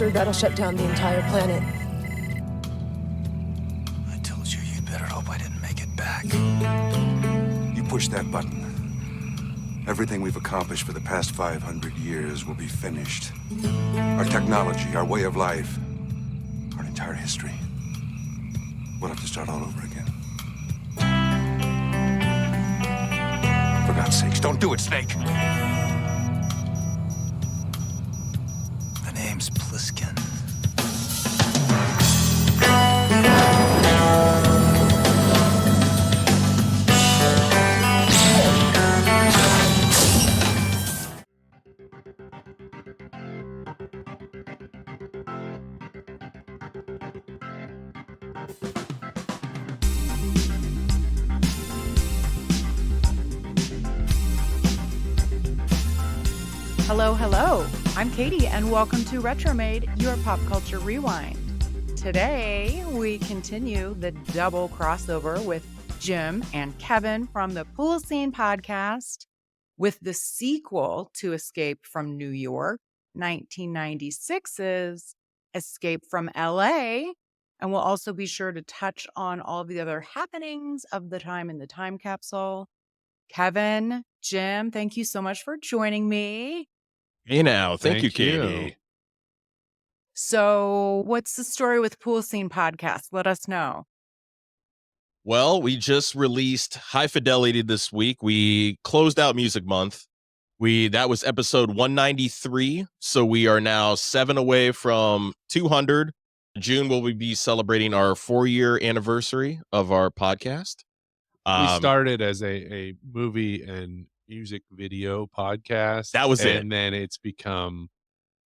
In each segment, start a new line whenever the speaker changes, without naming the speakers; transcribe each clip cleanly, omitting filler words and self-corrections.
hazard that'll shut down the entire planet.
I told you you'd better hope I didn't make it back.
You push that button. Everything we've accomplished for the past 500 years will be finished. Our technology, our way of life, our entire history. We'll have to start all over again. For God's sakes, don't do it, Snake!
The name's Pliskin.
Hello, hello. I'm Katie, and welcome to Retromade, your pop culture rewind. Today, we continue the double crossover with Jim and Kevin from the Pool Scene podcast with the sequel to Escape from New York, 1996's Escape from LA. And we'll also be sure to touch on all of the other happenings of the time in the time capsule. Kevin, Jim, thank you so much for joining me.
Hey now, thank you,
Thank
Katie.
you.
So, what's the story with Pool Scene podcast? Let us know.
Well, we just released High Fidelity this week. We closed out Music Month. That was episode 193. So we are now 7 away from 200. June will we be celebrating our 4-year anniversary of our podcast.
We started as a movie and music video podcast.
That was it.
And then it's become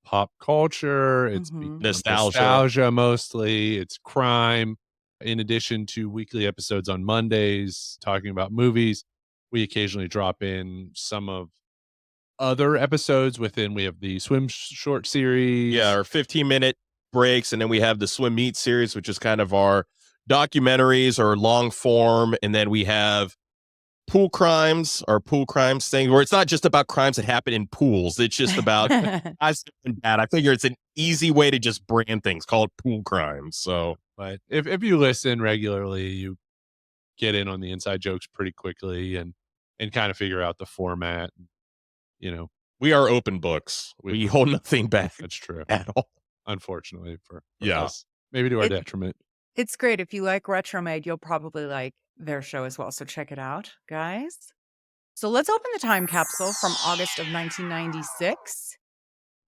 pop culture. It's become nostalgia mostly. It's crime. In addition to weekly episodes on Mondays talking about movies, we occasionally drop in some of other episodes within. We have the swim short series.
Yeah, our 15-minute breaks. And then we have the Swim Meet series, which is kind of our documentaries or long form. And then we have Pool Crimes, or Pool Crimes thing, where it's not just about crimes that happen in pools. It's just about I figure it's an easy way to just brand things called Pool Crimes. So,
but if you listen regularly, you get in on the inside jokes pretty quickly and kind of figure out the format. You know,
we are open books. We hold nothing back.
That's true
at all.
Unfortunately for
yeah,
us. Maybe to our detriment.
It's great. If you like Retromade, you'll probably like their show as well. So check it out, guys. So let's open the time capsule from August of 1996.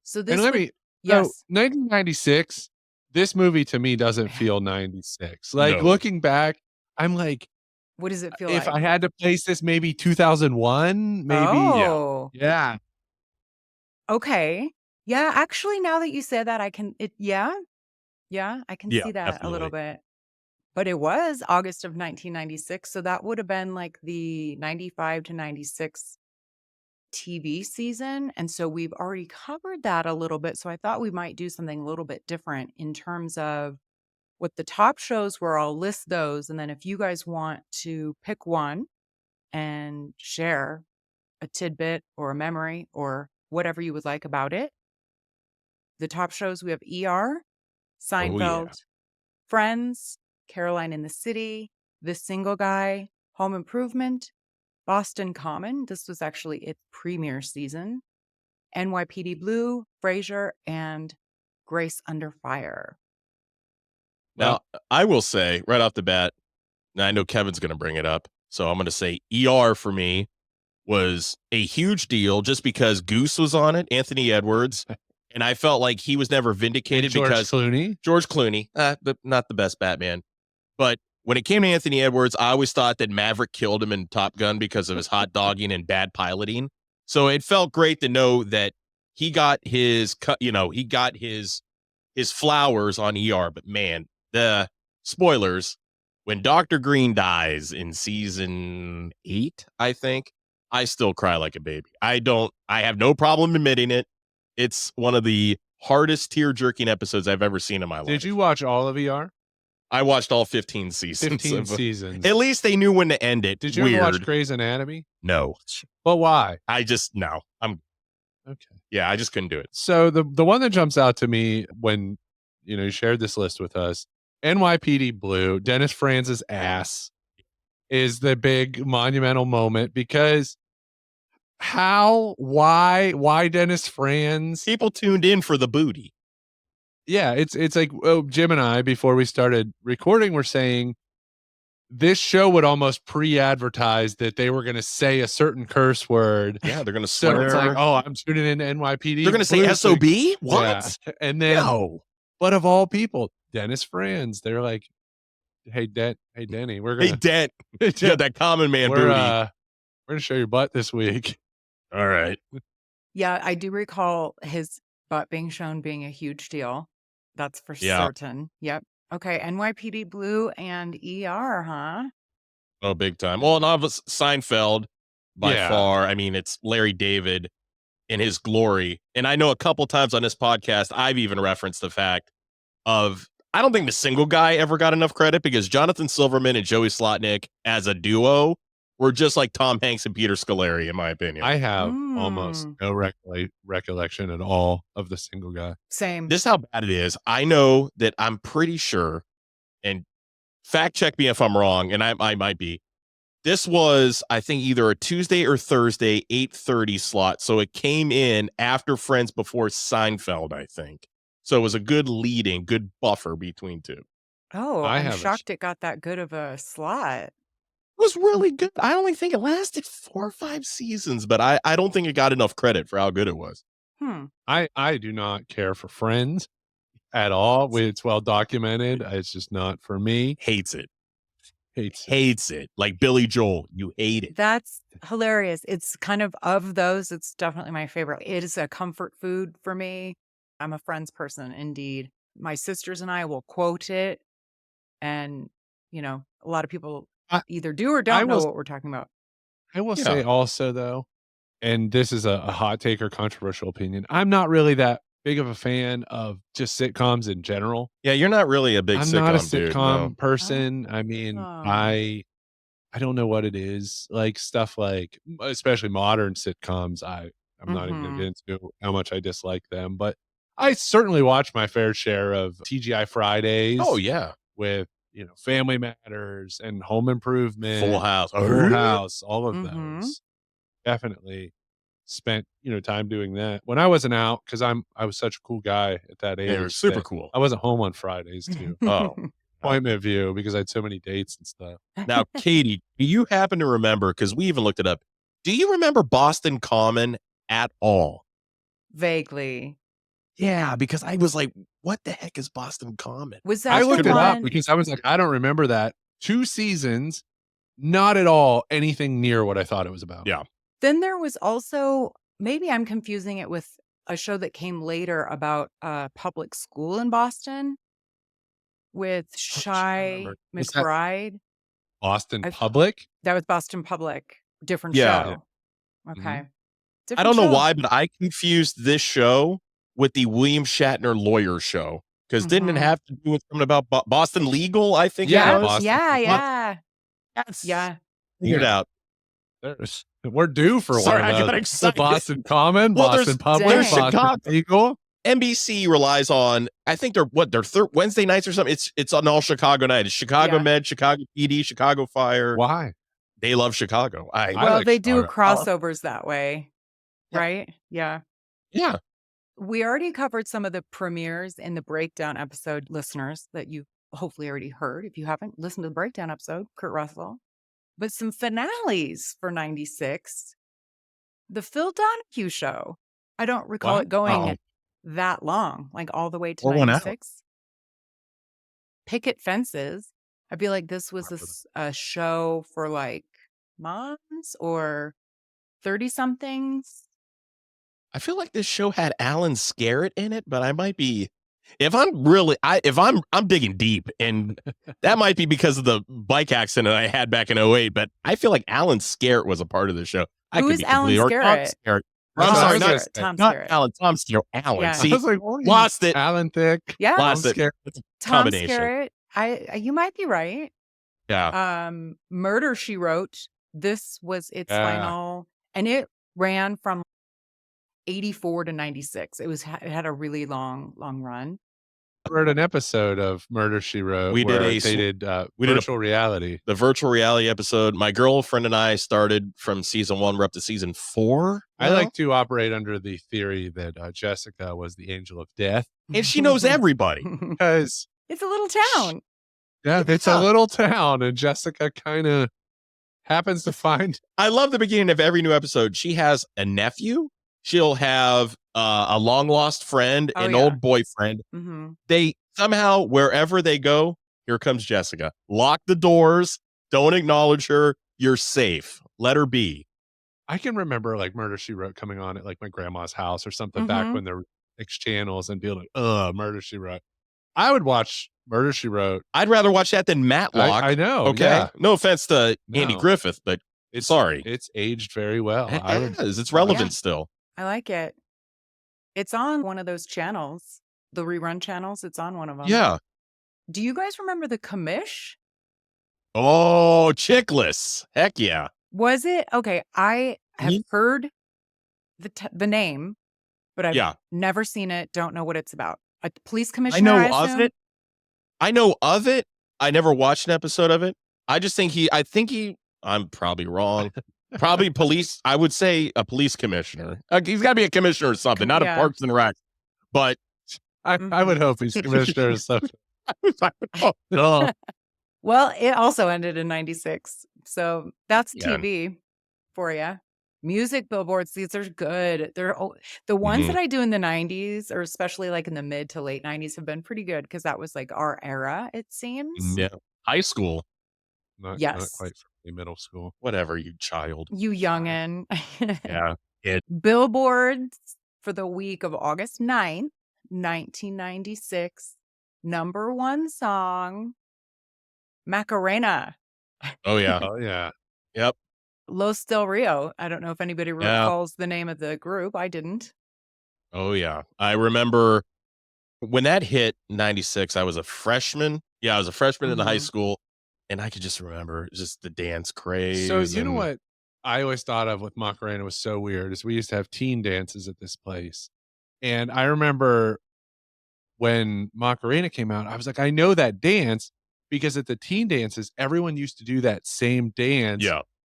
So this,
and let me,
yes,
1996. This movie to me doesn't feel 96. Like looking back, I'm like,
what does it feel
if
like?
I had to place this, maybe 2001, maybe.
Oh.
Yeah.
Okay. Yeah. Actually, now that you say that, I can. Yeah, I can see that
definitely.
a little bit. But it was August of 1996. So that would have been like the 95 to 96 TV season. And so we've already covered that a little bit. So I thought we might do something a little bit different in terms of what the top shows were. I'll list those. And then if you guys want to pick one and share a tidbit or a memory or whatever you would like about it. The top shows, we have ER, Seinfeld, Friends, Caroline in the City, The Single Guy, Home Improvement, Boston Common. This was actually its premiere season. NYPD Blue, Frasier, and Grace Under Fire.
Now, I will say right off the bat, and I know Kevin's going to bring it up, so I'm going to say ER for me was a huge deal just because Goose was on it, Anthony Edwards, and I felt like he was never vindicated because George Clooney, not the best Batman. But when it came to Anthony Edwards, I always thought that Maverick killed him in Top Gun because of his hot dogging and bad piloting. So it felt great to know that he got his flowers on ER. But man, the spoilers, when Dr. Green dies in season 8, I think, I still cry like a baby. I have no problem admitting it. It's one of the hardest tear-jerking episodes I've ever seen in my life.
Did you watch all of ER?
I watched all 15 seasons.
15 seasons.
At least they knew when to end it.
Did you ever watch Grey's Anatomy?
No.
But why?
No.
Okay.
Yeah, I just couldn't do it.
So the one that jumps out to me when you shared this list with us, NYPD Blue, Dennis Franz's ass is the big monumental moment because why Dennis Franz?
People tuned in for the booty.
Yeah, it's like Jim and I before we started recording were saying this show would almost pre-advertise that they were going to say a certain curse word.
Yeah, they're going to
So
swear.
it's like, oh, I'm tuning in to NYPD.
They're going to say SOB? What?
Yeah. And then, but of all people, Dennis Franz, they're like, hey, Denny, we're going to.
Hey, Dent. Yeah, that common man booty.
We're going to show your butt this week.
All right.
Yeah, I do recall his butt being shown being a huge deal. That's for certain. Yep. Okay, NYPD Blue and ER, huh?
Oh, big time. Well, and Seinfeld by far. I mean, it's Larry David in his glory. And I know a couple times on this podcast, I've even referenced the fact of, I don't think the single guy ever got enough credit because Jonathan Silverman and Joey Slotnick as a duo were just like Tom Hanks and Peter Scolari, in my opinion.
I have almost no recollection at all of the single guy.
Same.
This is how bad it is. I know that I'm pretty sure, and fact check me if I'm wrong, and I might be. This was, I think, either a Tuesday or Thursday 8:30 slot. So it came in after Friends, before Seinfeld, I think. So it was a good leading, good buffer between two.
Oh, I'm shocked it got that good of a slot.
It was really good. I only think it lasted 4 or 5 seasons, but I don't think it got enough credit for how good it was.
I do not care for Friends at all. It's well documented. It's just not for me.
Hates it. Like Billy Joel, you hate it.
That's hilarious. It's kind of those, it's definitely my favorite. It is a comfort food for me. I'm a Friends person, indeed. My sisters and I will quote it. And, a lot of people either do or don't know what we're talking about.
I will say also, though, and this is a hot take or controversial opinion, I'm not really that big of a fan of just sitcoms in general.
Yeah, you're not really a big
I'm
sitcom
not a
dude,
sitcom
no.
person. I mean, I don't know what it is. Like stuff like, especially modern sitcoms, I'm not even going to get into how much I dislike them. But I certainly watch my fair share of TGI Fridays.
Oh, yeah.
With Family Matters and Home Improvement,
Full House,
all of those. Definitely spent time doing that when I wasn't out because I was such a cool guy at that age.
They were super cool.
I wasn't home on Fridays too. Appointment view because I had so many dates and stuff.
Now, Katie, do you happen to remember? Because we even looked it up. Do you remember Boston Common at all?
Vaguely.
Yeah, because I was like, what the heck is Boston Common?
Was that
I looked
the
it up
one-
because I was like, I don't remember that. 2 seasons, not at all anything near what I thought it was about.
Yeah.
Then there was also, maybe I'm confusing it with a show that came later about a public school in Boston with Shy McBride.
Boston Public?
That was Boston Public. Different
Yeah.
show. Okay.
I don't know why, but I confused this show with the William Shatner lawyer show. Because didn't it have to do with something about Boston Legal, I think?
Yeah,
it was?
Boston.
Yeah.
Yes.
Yeah.
Figured it out.
We're due for
Sorry,
one
I
of
got
those.
excited.
Boston Common,
Well,
Boston Public,
there's
Boston
Chicago.
Legal.
NBC relies on, I think they're Wednesday nights or something. It's on all Chicago night. It's Chicago Med, Chicago PD, Chicago Fire.
Why?
They love Chicago.
Well,
like
they do
Chicago.
crossovers that way. Right? Yeah.
Yeah.
We already covered some of the premieres in the breakdown episode, listeners, that you hopefully already heard. If you haven't, listened to the breakdown episode, Kurt Russell. But some finales for 96. The Phil Donahue Show. I don't recall it going that long, like all the way to 96. Picket Fences. I feel like this was a show for like moms or 30-somethings.
I feel like this show had Alan Scarrett in it, but I might be, I'm digging deep, and that might be because of the bike accident I had back in 2008, but I feel like Alan Scarrett was a part of the show.
Who is Alan Scarrett?
I'm sorry,
Tom
not
Skerritt.
Alan. Tom Skerritt. Alan.
Yeah.
See,
I was like,
lost it.
Alan Thicke.
Yeah.
Lost it.
Tom
Combination.
Skerritt. You might be right.
Yeah.
Murder, She Wrote. This was its final, and it ran from 84 to 96. It had a really long run.
Heard an episode of Murder, She Wrote.
We did
virtual reality.
The virtual reality episode. My girlfriend and I started from season 1. We're up to season 4.
I like to operate under the theory that Jessica was the angel of death.
And she knows everybody.
Because
it's a little town.
Yeah, it's a little town, and Jessica kind of happens to find.
I love the beginning of every new episode. She has a nephew. She'll have a long lost friend, old boyfriend.
Mm-hmm.
They somehow, wherever they go, here comes Jessica. Lock the doors. Don't acknowledge her. You're safe. Let her be.
I can remember like Murder, She Wrote coming on at like my grandma's house or something back when there were 6 channels and be like, Murder, She Wrote. I would watch Murder, She Wrote.
I'd rather watch that than Matlock.
I know.
Okay.
Yeah.
No offense to Andy Griffith, but sorry.
It's aged very well.
It's relevant still.
I like it. It's on one of those channels, the rerun channels. It's on one of them.
Yeah.
Do you guys remember the Commish?
Oh, Chickless. Heck yeah.
Was it? Okay. I have heard the name, but I've never seen it. Don't know what it's about. A police commissioner,
I know of it. I know of it. I never watched an episode of it. I just think I'm probably wrong. Probably police. I would say a police commissioner. He's got to be a commissioner or something, not a Parks and Rec. But
I would hope he's commissioner or something.
Well, it also ended in 96. So that's TV for you. Music billboards, these are good. They're the ones that I do in the 90s, or especially like in the mid to late 90s, have been pretty good because that was like our era, it seems.
Yeah. High school.
Not quite middle school.
Whatever, you child.
You youngin'.
Yeah.
Billboards for the week of August 9th, 1996. #1 song, Macarena.
Oh, yeah.
Oh, yeah.
Yep.
Los Del Rio. I don't know if anybody recalls the name of the group. I didn't.
Oh, yeah. I remember when that hit 96, I was a freshman. Yeah, I was a freshman in the high school. And I could just remember just the dance craze.
So you know what I always thought of with Macarena was so weird is we used to have teen dances at this place. And I remember when Macarena came out, I was like, I know that dance because at the teen dances, everyone used to do that same dance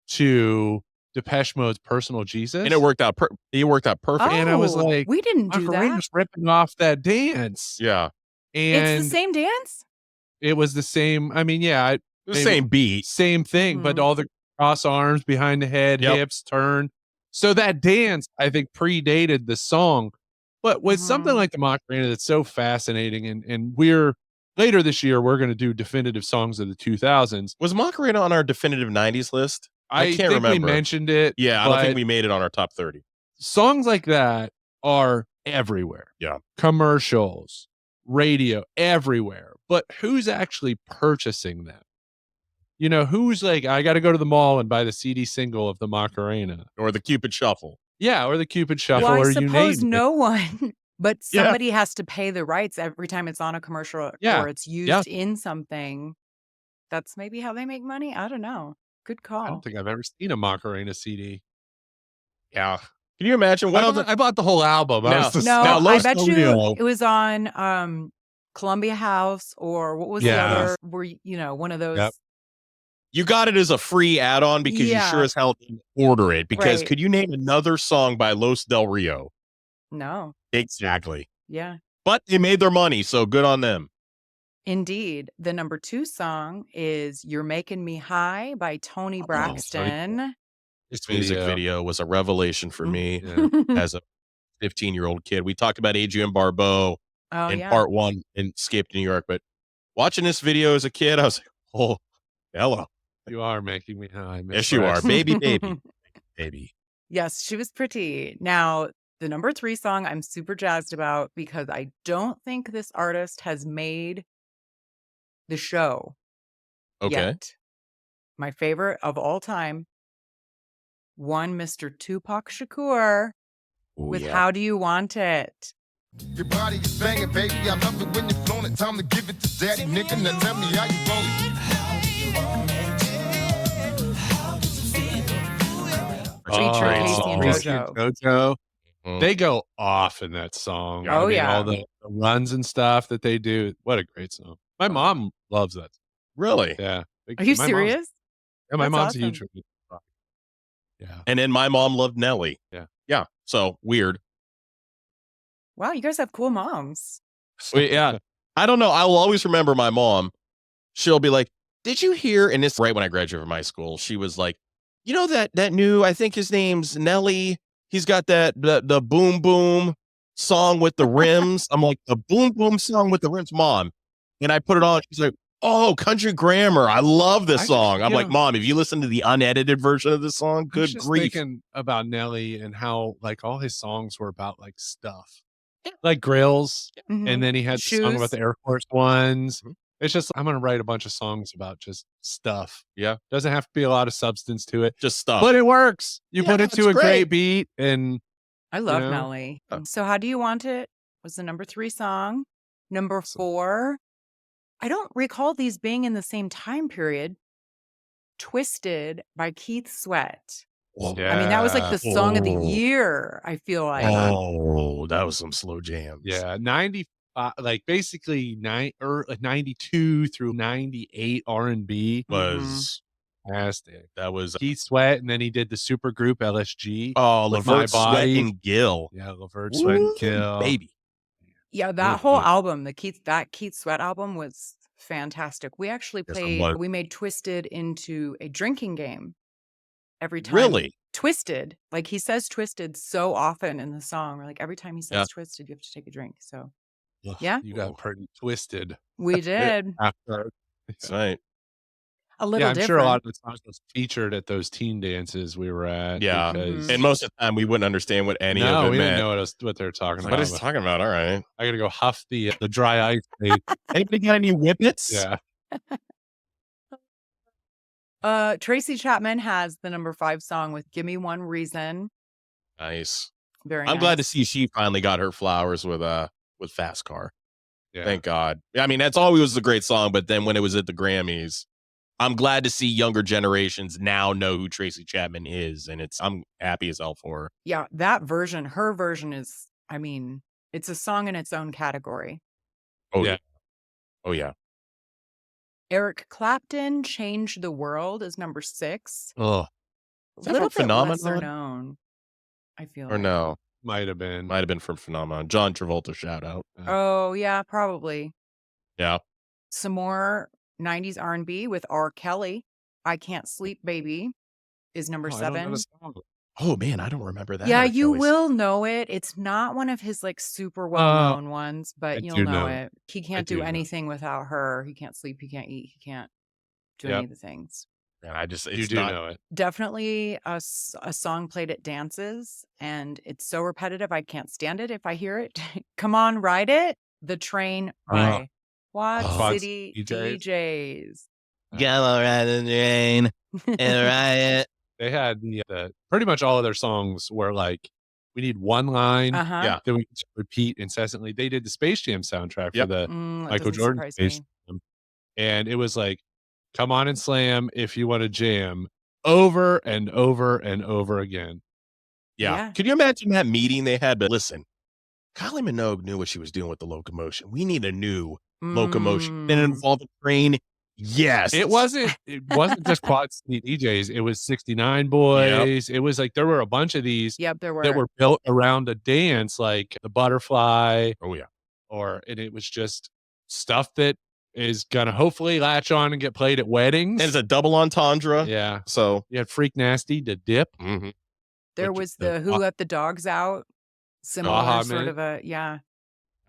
to Depeche Mode's Personal Jesus.
And it worked out perfect.
And I was like,
we didn't do that.
Macarena's ripping off that dance.
Yeah.
And
it's the same dance?
It was the same. I mean, yeah.
The same beat.
Same thing, but all the cross arms behind the head, hips, turn. So that dance, I think, predated the song. But with something like the Macarena that's so fascinating, and later this year, we're going to do definitive songs of the 2000s.
Was Macarena on our definitive 90s list? I can't remember.
We mentioned it.
Yeah, I don't think we made it on our top 30.
Songs like that are everywhere.
Yeah.
Commercials, radio, everywhere. But who's actually purchasing them? You know, who's like, I got to go to the mall and buy the CD single of the Macarena.
Or the Cupid Shuffle.
Yeah, or the Cupid Shuffle.
Well,
or
I suppose no one, but
Yeah.
somebody has to pay the rights every time it's on a commercial or it's used in something. That's maybe how they make money. I don't know. Good call.
I don't think I've ever seen a Macarena CD.
Yeah. Can you imagine?
I bought the whole album.
No,
Now,
I
Los
bet
Del
you
Rio-
it was on Columbia House, or what was the other, where, one of those.
Yep.
You got it as a free add-on because you sure as hell didn't order it. Because could you name another song by Los Del Rio?
No.
Exactly.
Yeah.
But they made their money, so good on them.
Indeed. The #2 song is You're Making Me High by Tony Braxton.
This music video was a revelation for me as a 15-year-old kid. We talked about Adrienne Barbeau in part 1 in Escape to New York, but watching this video as a kid, I was like, oh, hello.
You are making me high.
Yes, you are. Baby, baby, baby.
Yes, she was pretty. Now, the #3 song I'm super jazzed about because I don't think this artist has made the show yet. My favorite of all time, one Mr. Tupac Shakur with How Do You Want It?
Your body is banging, baby. I love it when you're flown it. Time to give it to daddy, nigga. Now tell me how you want it.
Featuring Casey and JoJo.
They go off in that song.
Oh,
I mean,
yeah.
all the runs and stuff that they do. What a great song. My mom loves that.
Really?
Yeah.
Are you
My mom's-
serious?
Yeah, my
That's
mom's a huge
awesome.
fan of rock. Yeah.
And then my mom loved Nelly.
Yeah.
Yeah. So weird.
Wow, you guys have cool moms.
Yeah. I don't know. I will always remember my mom. She'll be like, did you hear? And this right when I graduated from high school, she was like, you know, that new, I think his name's Nelly. He's got the boom boom song with the rims. I'm like, the boom boom song with the rims, mom. And I put it on. She's like, oh, Country Grammar. I love this song. I'm like, Mom, if you listen to the unedited version of this song, good grief.
Thinking about Nelly and how like all his songs were about like stuff. Like grills.
Mhm.
And then he had the song
Shoes.
about the Air Force Ones.
Mhm.
It's just, I'm going to write a bunch of songs about just stuff.
Yeah.
Doesn't have to be a lot of substance to it,
Just stuff.
but it works. You
Yeah,
put it
it's
to a great
great.
beat and
I love
know?
Nelly. So How Do You Want It was the number 3 song. Number 4, I don't recall these being in the same time period. Twisted by Keith Sweat.
yeah.
I mean, that was like the song of the
Oh.
year, I feel like.
Oh, that was some slow jams.
Yeah, 95, like basically 92 through 98 R&B
Was
fantastic.
that was
Keith Sweat, and then he did the super group LSG.
oh
With
Levert
My
Sweat
Body.
and Gill.
Yeah, Laverne Sweat and Kill.
Baby.
Yeah, that whole
Mhm.
album, that Keith Sweat album was fantastic. We actually
Yes, it was.
we made Twisted into a drinking game every time.
Really?
Twisted. Like he says Twisted so often in the song. Or like every time he says
Yeah.
Twisted, you have to take a drink. So
Ugh,
Yeah.
You got pretty twisted
we did
after.
That's right.
a little
Yeah, I'm
different.
sure a lot of the songs was featured at those teen dances we were at.
Yeah.
because-
And most of the time we wouldn't understand what any
no,
of it
we
meant.
didn't know what they were talking
What
about.
is he talking about? All right.
I gotta go huff the dry ice. Thing.
Anybody got any whippets?
Yeah.
Tracy Chapman has the number 5 song with Give Me One Reason.
Nice.
Very
I'm glad to
nice.
see she finally got her flowers with Fast Car.
Yeah.
Thank God. I mean, that's always was a great song, but then when it was at the Grammys, I'm glad to see younger generations now know who Tracy Chapman is, and I'm happy as hell for her.
Yeah, that version, her version is, I mean, it's a song in its own category.
Oh
Yeah.
yeah. Oh yeah.
Eric Clapton, Change the World is number 6.
Oh,
A
Is that
little
from
bit lesser
Phenomenon?
known, I feel
Or
like.
no?
might have been.
Might have been from Phenomenon. John Travolta shout out.
Oh, yeah, probably.
Yeah.
Some more 90s R&B with R. Kelly. I Can't Sleep, Baby is number
Oh, I don't know
7.
the song.
Oh man, I don't remember that.
Yeah,
R.
you
Kelly
will know it. It's not one of his like super well-known ones,
I
but you'll
do
know
know
it. He can't
do
do
know.
anything without her. He can't sleep, he can't eat, he can't do
Yep.
any of the things.
And I just
You
it's
do
not
know it.
Definitely a song played at dances, and it's so repetitive. I can't stand it if I hear it. Come on, ride it. The Train by Quad
Quad
City
DJs.
DJs.
Yellow Red and Rain and Riot.
They had the pretty much all of their songs were like, we need one line
Uh-huh.
Yeah.
that we can repeat incessantly. They did the Space Jam soundtrack
Yep.
for the
That
Michael
doesn't
Jordan
surprise
Space
me.
Jam. And it was like, come on and slam if you want to jam over and over and over again.
Yeah.
Yeah.
Could you imagine that meeting they had? But listen, Kylie Minogue knew what she was doing with the locomotion. We need a new locomotion. Then it
Mm.
involved a train. Yes.
It wasn't just Quad City DJs. It was 69 Boys. It was like there were a bunch of these
Yep, there were.
that were built around a dance, like the Butterfly,
Oh yeah.
and it was just stuff that is gonna hopefully latch on and get played at weddings.
And it's a double entendre.
Yeah.
So
You had Freak Nasty to dip.
mhm.
There
Which-
was the Who Let the Dogs Out. Similar
Aha
sort
Man.
of a, yeah.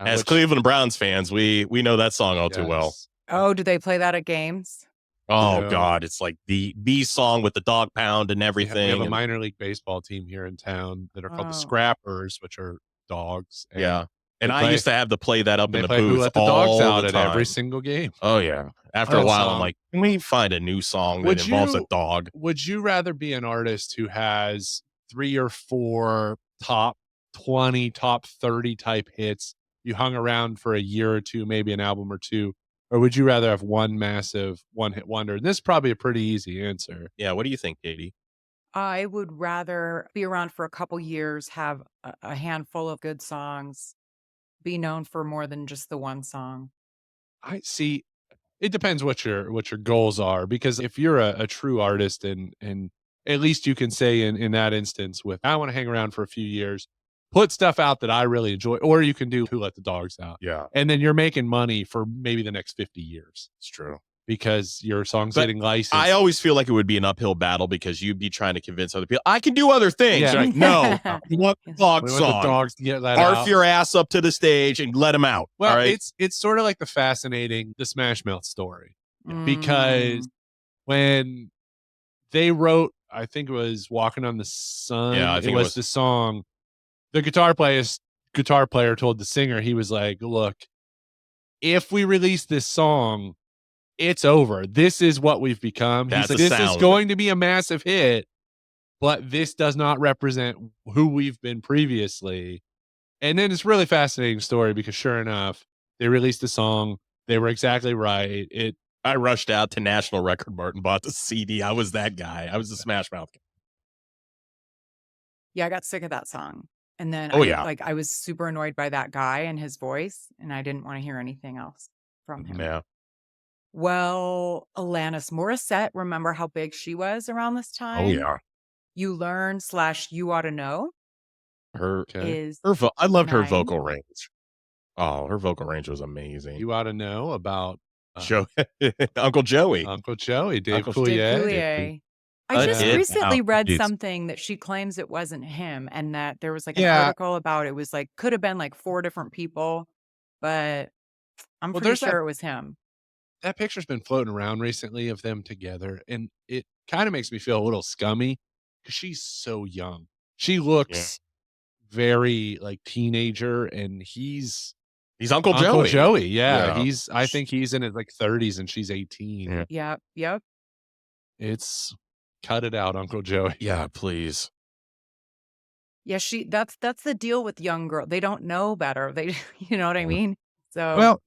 as
which-
Cleveland Browns fans, we know that song all too well.
Yes.
Oh, do they play that at games?
Oh
Yeah.
God, it's like the song with the dog pound and
We
everything.
have a
and-
minor league baseball team here in town that are called the
Oh.
Scrappers, which are dogs. And
yeah. And
they
I
play-
used to have to play that up
They
in the
play Who
booth
Let the Dogs
all
Out
the
at
time.
every single game.
Oh yeah. After a
That
while, I'm
song.
like, can we find a new song that
Would
involves a
you-
dog?
Would you rather be an artist who has 3 or 4 top 20, top 30 type hits? You hung around for a year or two, maybe an album or two, or would you rather have one massive one hit wonder? And this is probably a pretty easy answer.
Yeah. What do you think, Katie?
I would rather be around for a couple years, have a handful of good songs, be known for more than just the one song.
I see. It depends what your goals are, because if you're a true artist, and at least you can say in that instance, with I want to hang around for a few years, put stuff out that I really enjoy, or you can do Who Let the Dogs Out.
Yeah,
And then you're making money for maybe the next 50 years
it's true.
because your song's
But
getting licensed.
I always feel like it would be an uphill battle because you'd be trying to convince other people, I can do other things.
Yeah.
You're like, no, you want the dog
we want
song.
the dogs to get let
Arf
out.
your ass up to the stage and let them out.
Well,
all right?
it's sort of like the fascinating the Smash Mouth story, because when they wrote, I think it was Walking on the Sun.
Yeah, I think
it was the song. The guitar player told the singer, he was like, look, if we release this song, it's over. This is what we've become.
That's
He's like,
the
this
sound
is
of
going to be a massive hit, but this does not represent who we've been previously. And then it's a really fascinating story, because sure enough, they released the song. They were exactly right.
I rushed out to National Record Mart and bought the CD. I was that guy. I was the Smash Mouth guy.
Yeah, I got sick of that song. And then
Oh, yeah.
I was super annoyed by that guy and his voice, and I didn't want to hear anything else from him.
Yeah.
Well, Alanis Morissette, remember how big she was around this time?
Oh, yeah.
You Learn / You Ought to Know
Her,
is
I loved her
9.
vocal range. Oh, her vocal range was amazing.
You ought to know about
Uncle Joey.
Uncle Joey, Dave
Uncle
Dave
Coulier.
Coulier. I just
Yeah.
recently read
Jeez.
something that she claims it wasn't him, and that there was like an
Yeah.
article about it was like could have been like 4 different people, but I'm
Well,
pretty
there's that-
sure it was him.
That picture's been floating around recently of them together, and it kind of makes me feel a little scummy, because she's so young. She looks very like teenager, and he's
He's Uncle
Uncle
Joey.
Joey. Yeah,
Yeah.
I think he's in his like 30s and she's 18.
Yeah.
Yep.
It's cut it out, Uncle Joey.
Yeah, please.
Yeah, that's the deal with young girl. They don't know better. They you know what I mean? So
Well,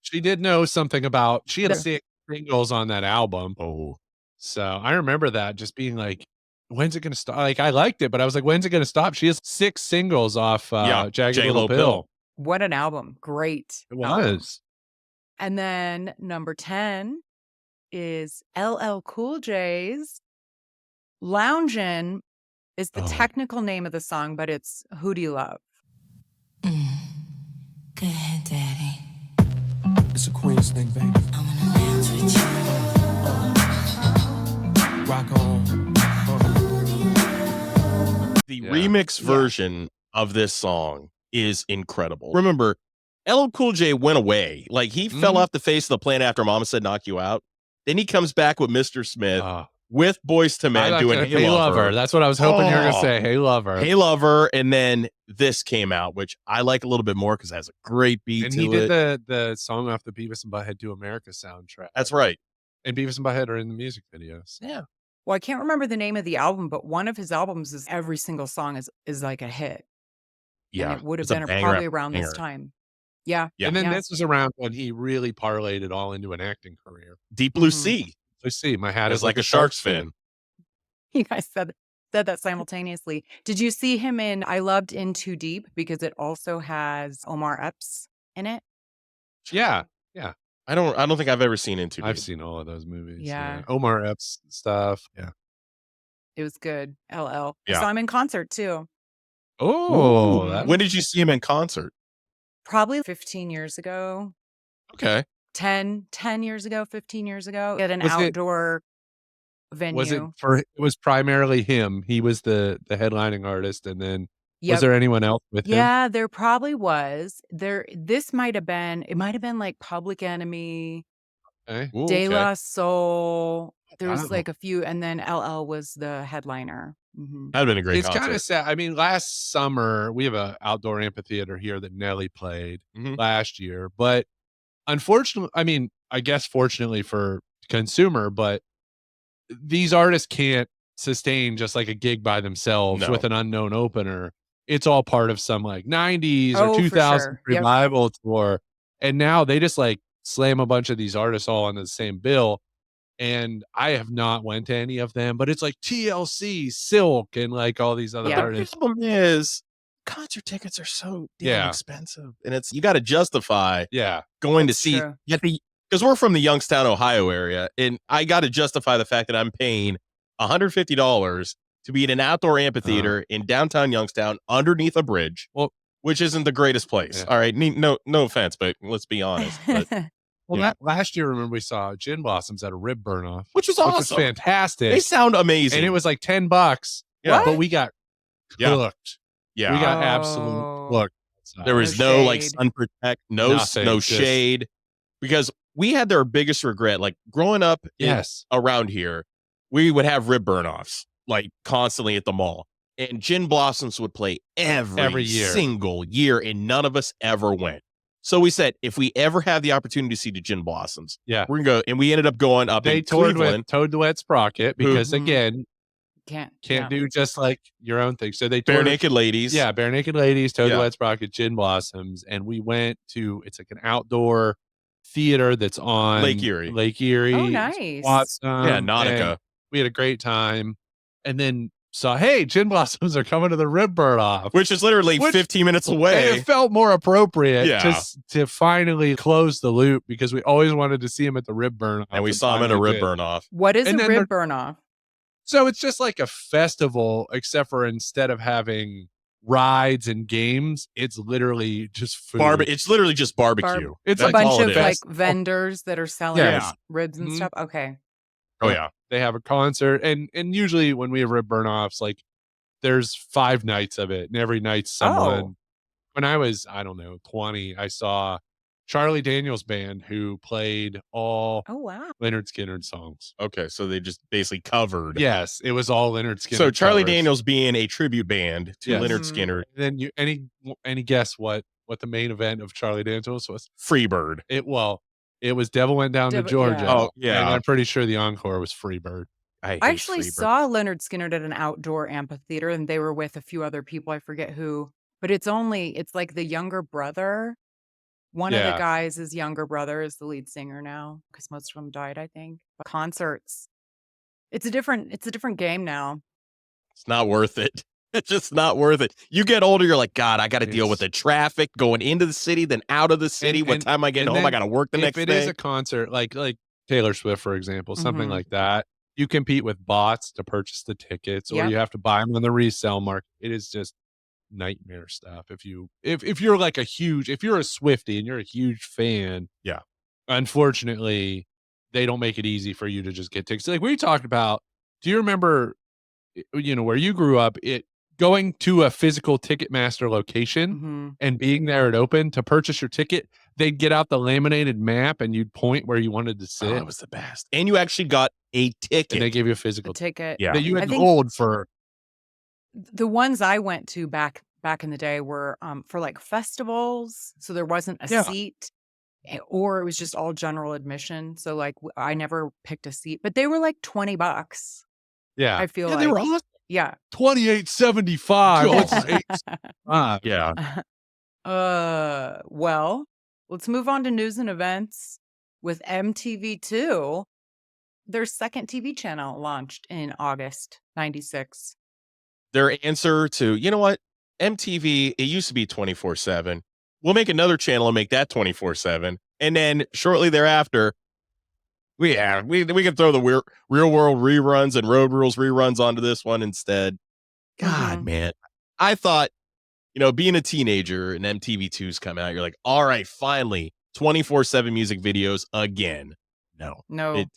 she did know something about. She had
The-
6 singles on that album.
Oh,
So I remember that just being like, when's it going to stop? Like, I liked it, but I was like, when's it going to stop? She has 6 singles off Jagged Little Pill.
what an album. Great.
It
album.
was.
And then number 10 is LL Cool J's Loungin' is the
Oh.
technical name of the song, but it's Hootie Love.
Go ahead, Daddy.
It's a Queens thing, baby.
I wanna dance with you.
Rock on.
the
Yeah.
remix version of this song is incredible. Remember, LL Cool J went away. Like, he fell off the face of the planet after Mama Said Knock You Out. Then he comes back with Mr. Smith with Boyz II Men doing Hey Lover.
That's what I was hoping you were going to
Oh.
say. Hey Lover.
Hey Lover, and then this came out, which I like a little bit more because it has a great beat
And
to
he
it.
did the song off the Beavis and Butthead Do America soundtrack.
That's right.
And Beavis and Butthead are in the music videos.
Yeah.
Well, I can't remember the name of the album, but one of his albums is every single song is like a hit.
Yeah.
And it would have
It's a
been
banger
probably
after
around this
banger.
time. Yeah.
Yeah.
And then
Yeah.
this was around when he really parlayed it all into an acting career.
Deep Blue
Mhm.
Sea
Let's see. My hat
is
is
like a shark's fin.
You guys said that simultaneously. Did you see him in I Loved In Too Deep? Because it also has Omar Epps in it.
Yeah.
I don't think I've ever seen Into
I've
Deep.
seen all of those movies.
Yeah.
Omar Epps stuff. Yeah.
It was good. LL.
Yeah.
So I'm in concert too.
Oh,
Ooh.
that-
When did you see him in concert?
Probably 15 years ago.
Okay.
10 years ago, 15 years ago at an
Was it-
outdoor venue.
it was primarily him. He was the headlining artist, and then
Yep.
was there anyone else with him?
Yeah, there probably was. It might have been like Public Enemy,
Okay.
Ooh,
De
okay.
La Soul. There was
Wow.
like a few, and then LL was the headliner. Mhm.
That'd been a great
It's
concert.
kind of sad. I mean, last summer we have an outdoor amphitheater here that Nelly played
Mhm.
last year, but unfortunately, I mean, I guess fortunately for consumer, but these artists can't sustain just like a gig by themselves
No.
with an unknown opener. It's all part of some like 90s
Oh,
or
for
2000
sure. Yep.
revival tour. And now they just like slam a bunch of these artists all onto the same bill. And I have not went to any of them, but it's like TLC, Silk, and like all these other
Yeah.
artists.
The problem is concert tickets are so damn
Yeah.
expensive, and it's you got to justify
Yeah.
going
That's
to see
true.
because we're from the Youngstown, Ohio area, and I got to justify the fact that I'm paying $150 to be in an outdoor amphitheater in downtown Youngstown underneath a bridge,
Well,
which isn't the greatest place.
Yeah.
All right, no offense, but let's be honest. But,
Well,
Yeah.
last year, remember we saw Gin Blossoms at a rib burn off,
which was
which was
awesome.
fantastic.
They sound amazing,
And it was like $10.
Yeah.
But we got
Yeah.
cooked.
yeah.
We got
Oh.
absolute cooked.
There was
No
no like
shade.
sun protect, no
Nothing, just-
shade, because we had their biggest regret. Like growing up
Yes.
around here, we would have rib burn offs like constantly at the mall, and Gin Blossoms would play every
year.
single year, and none of us ever went. So we said, if we ever have the opportunity to see the Gin Blossoms,
Yeah.
we're gonna go. And we ended up going up
They
in
toured
Cleveland.
with Toad the Wet Sprocket because,
Mhm.
again,
Can't
can't do just like your own thing. So they toured
Bare
with-
Naked Ladies.
Yeah, Bare Naked Ladies, Toad
Yeah.
the Wet Sprocket, Gin Blossoms, and we went to it's like an outdoor theater that's on
Lake Erie.
Lake Erie.
Oh,
It's
nice.
awesome.
Yeah,
and
Nautica.
We had a great time, and then saw, hey, Gin Blossoms are coming to the rib burn off,
Which is literally
Which-
15 minutes
and
away.
it felt more appropriate
Yeah.
just to finally close the loop because we always wanted to see him at the rib burn off,
And we saw him at a
finally
rib
did.
burn off.
What is
And
a
then there-
rib burn off?
So it's just like a festival, except for instead of having rides and games, it's literally just food.
It's literally just barbecue.
It's
A
That's
bunch
all
of
it
like
is.
vendors that are selling
Yeah.
ribs and
Mhm.
stuff. Okay.
Oh yeah.
They have a concert, and usually when we have rib burn offs, like there's 5 nights of it, and every night's someone.
Oh.
When I was, I don't know, 20, I saw Charlie Daniels Band who played all
Oh wow.
Leonard Skinner songs.
Okay, so they just basically covered.
Yes, it was all Leonard Skinner.
So Charlie
covers.
Daniels being a tribute band to
Yes.
Leonard
Mhm.
Skinner,
Then you any guess what the main event of Charlie Daniels was?
Freebird.
It was Devil Went Down to
Devil-
Georgia.
yeah.
Oh, yeah.
And I'm pretty sure the encore was Freebird.
hate
I actually
Freebird.
saw Leonard Skinner at an outdoor amphitheater, and they were with a few other people. I forget who, but it's like the younger brother. One of
Yeah.
the guys' is younger brother is the lead singer now because most of them died, I think. But concerts, it's a different game now.
It's not worth it. It's just not worth it. You get older, you're like, God, I got to deal with the traffic going into the city, then out of the city. What
and-
time am I getting
and
home? I
then
got to work the
if
next
it
day.
is a concert like Taylor Swift, for example, something
Mhm.
like that, you compete with bots to purchase the tickets, or
Yep.
you have to buy them on the resale market. It is just nightmare stuff. If you're like if you're a Swiftie and you're a huge fan,
Yeah.
unfortunately, they don't make it easy for you to just get tickets. Like we talked about, do you remember, where you grew up, going to a physical Ticketmaster location
Hmm.
and being there at open to purchase your ticket, they'd get out the laminated map and you'd point where you wanted to sit,
Oh, it was the best. And you actually got a ticket.
and they gave you a
A
physical
ticket.
Yeah.
that you
I
had to
think-
hold for.
The ones I went to back in the day were for like festivals, so there wasn't a
Yeah.
seat, or it was just all general admission. So like I never picked a seat, but they were like $20.
Yeah,
I feel
Yeah,
like
they were awesome.
yeah.
$28.75. What's $8.75?
Yeah.
Well, let's move on to news and events with MTV2. Their second TV channel launched in August 96.
Their answer to, you know what? MTV, it used to be 24/7. We'll make another channel and make that 24/7. And then shortly thereafter, we can throw the real world reruns and Road Rules reruns onto this one instead. God,
Mhm.
man. I thought, being a teenager and MTV2's come out, you're like, all right, finally, 24/7 music videos again. No,
No.
it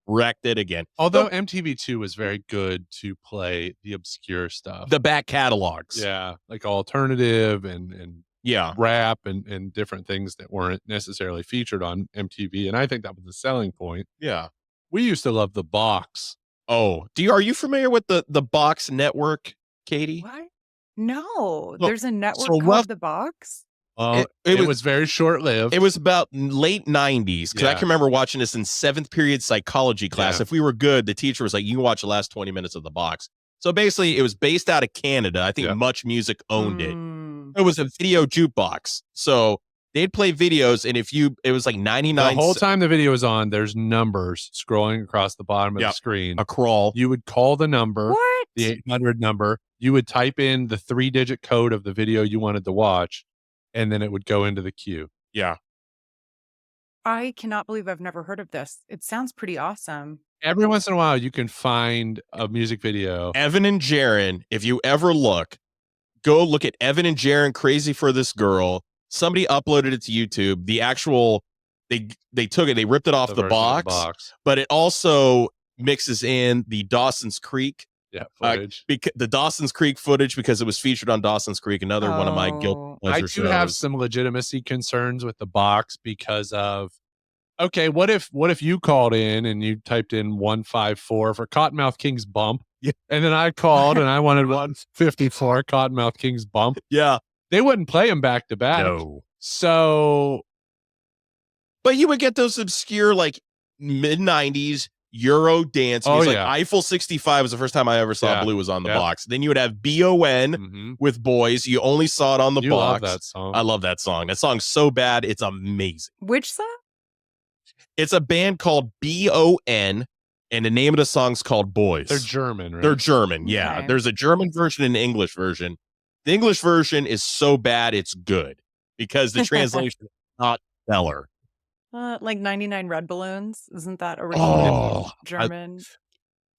wrecked it again.
Although MTV2 was very good to play the obscure stuff.
The back catalogs.
Yeah, like alternative and
Yeah.
rap and different things that weren't necessarily featured on MTV. And I think that was the selling point.
Yeah.
We used to love the box.
Oh, are you familiar with the Box Network, Katie?
What? No,
Well,
there's a network
so
called
rough-
The Box.
It was very short lived.
It was about late 90s because I
Yeah.
can remember watching this in 7th period psychology class.
Yeah.
If we were good, the teacher was like, you can watch the last 20 minutes of The Box. So basically, it was based out of Canada. I think
Yeah.
Much Music owned it.
Mm.
It was a video jukebox. So they'd play videos, and it was like 99
the whole time the video is on, there's numbers scrolling across the bottom of the screen.
A crawl.
You would call the number,
What?
the 800 number. You would type in the 3-digit code of the video you wanted to watch, and then it would go into the queue.
Yeah.
I cannot believe I've never heard of this. It sounds pretty awesome.
Every once in a while, you can find a music video.
Evan and Jaron, if you ever go look at Evan and Jaron Crazy for This Girl. Somebody uploaded it to YouTube. The actual, they took it, they ripped it off the
version of
box, but it also mixes in the Dawson's Creek
footage.
The Dawson's Creek footage, because it was featured on Dawson's Creek, another one of my guilt
I
pleasure
do have
shows.
some legitimacy concerns with the box because of, okay, what if you called in and you typed in 154 for Cottonmouth King's Bump?
Yeah.
And then I called and I wanted 154 Cottonmouth King's Bump.
Yeah.
They wouldn't play them back to back.
No.
So,
but you would get those obscure, like, mid-90s Euro dance music. Like Eiffel 65 was the first time I ever saw Blue was on the box. Then you would have BON with Boys. You only saw it on the box.
Love that song.
I love that song. That song's so bad. It's amazing.
Which song?
It's a band called BON, and the name of the song's called Boys.
They're German, right?
They're German, yeah.
Okay.
There's a German version and an English version. The English version is so bad it's good because the translation is not stellar.
Like 99 Red Balloons. Isn't that original German?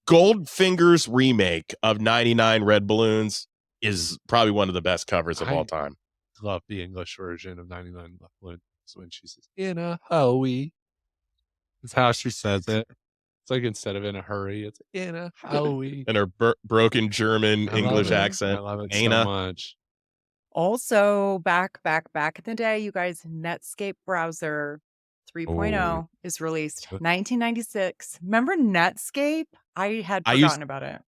Goldfinger's remake of 99 Red Balloons is probably one of the best covers of all time.
Love the English version of 99 Red Balloons when she says, in a hurry. That's how she says it. It's like instead of in a hurry, it's in a hurry.
And her broken German English accent.
I love it
Ain't
so much.
Also, back in the day, you guys, Netscape browser 3.0 is released 1996. Remember Netscape? I had forgotten about it.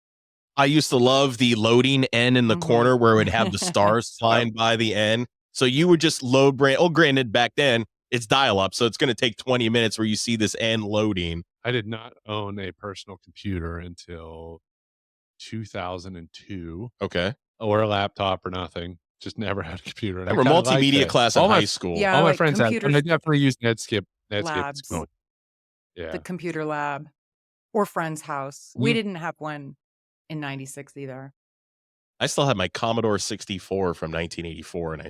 I used to love the loading N in the corner where it would have the stars flying by the N. So you would just load granted, back then it's dial up, so it's going to take 20 minutes where you see this N loading.
I did not own a personal computer until 2002.
Okay.
Or a laptop or nothing. Just never had a computer.
I remember multimedia class in high school.
Yeah,
all my
like
friends had. And I definitely used Netscape.
Labs.
Yeah.
The computer lab or friend's house. We didn't have one in 96 either.
I still have my Commodore 64 from 1984, and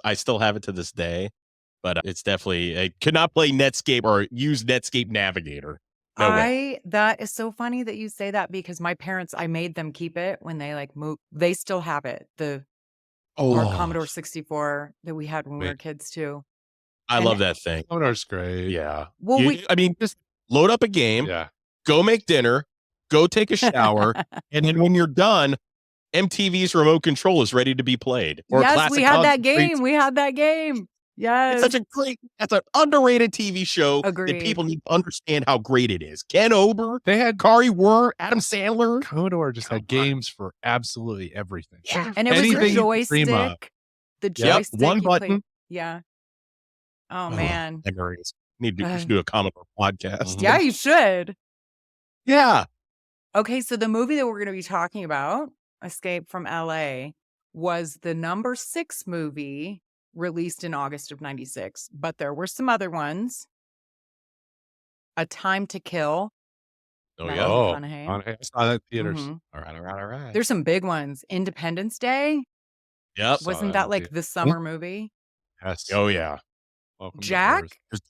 I still have it to this day. But it's definitely, I could not play Netscape or use Netscape Navigator. No way.
That is so funny that you say that because my parents, I made them keep it when they like moved. They still have it. Our Commodore 64 that we had when we were kids too.
I love that thing.
Commodore's great.
Yeah.
Well,
just load up a game, go make dinner, go take a shower, and then when you're done, MTV's remote control is ready to be played. Or
yes,
Classic
we had
Hub
that game. We had that game. Yes.
It's that's an underrated TV show
Agreed.
that people need to understand how great it is. Ken Ober,
They had
Kari Wurr, Adam Sandler.
Commodore just had games for absolutely everything.
Yeah. And it was
Anything
a
you could dream of.
joystick. The joystick.
One
you
button.
played- Yeah. Oh, man.
Memories. We should do a Commodore podcast.
Yeah, you should.
Yeah.
Okay, so the movie that we're going to be talking about, Escape from LA, was the number 6 movie released in August of 96. But there were some other ones. A Time to Kill.
Oh,
Matthew
yeah.
McConaughey.
I saw that in theaters.
Mhm.
All right.
There's some big ones. Independence Day.
Yep.
Saw
Wasn't
that
that
in
like
theater.
the summer movie?
Yes.
Oh, yeah.
Welcome to
Jack?
Earth.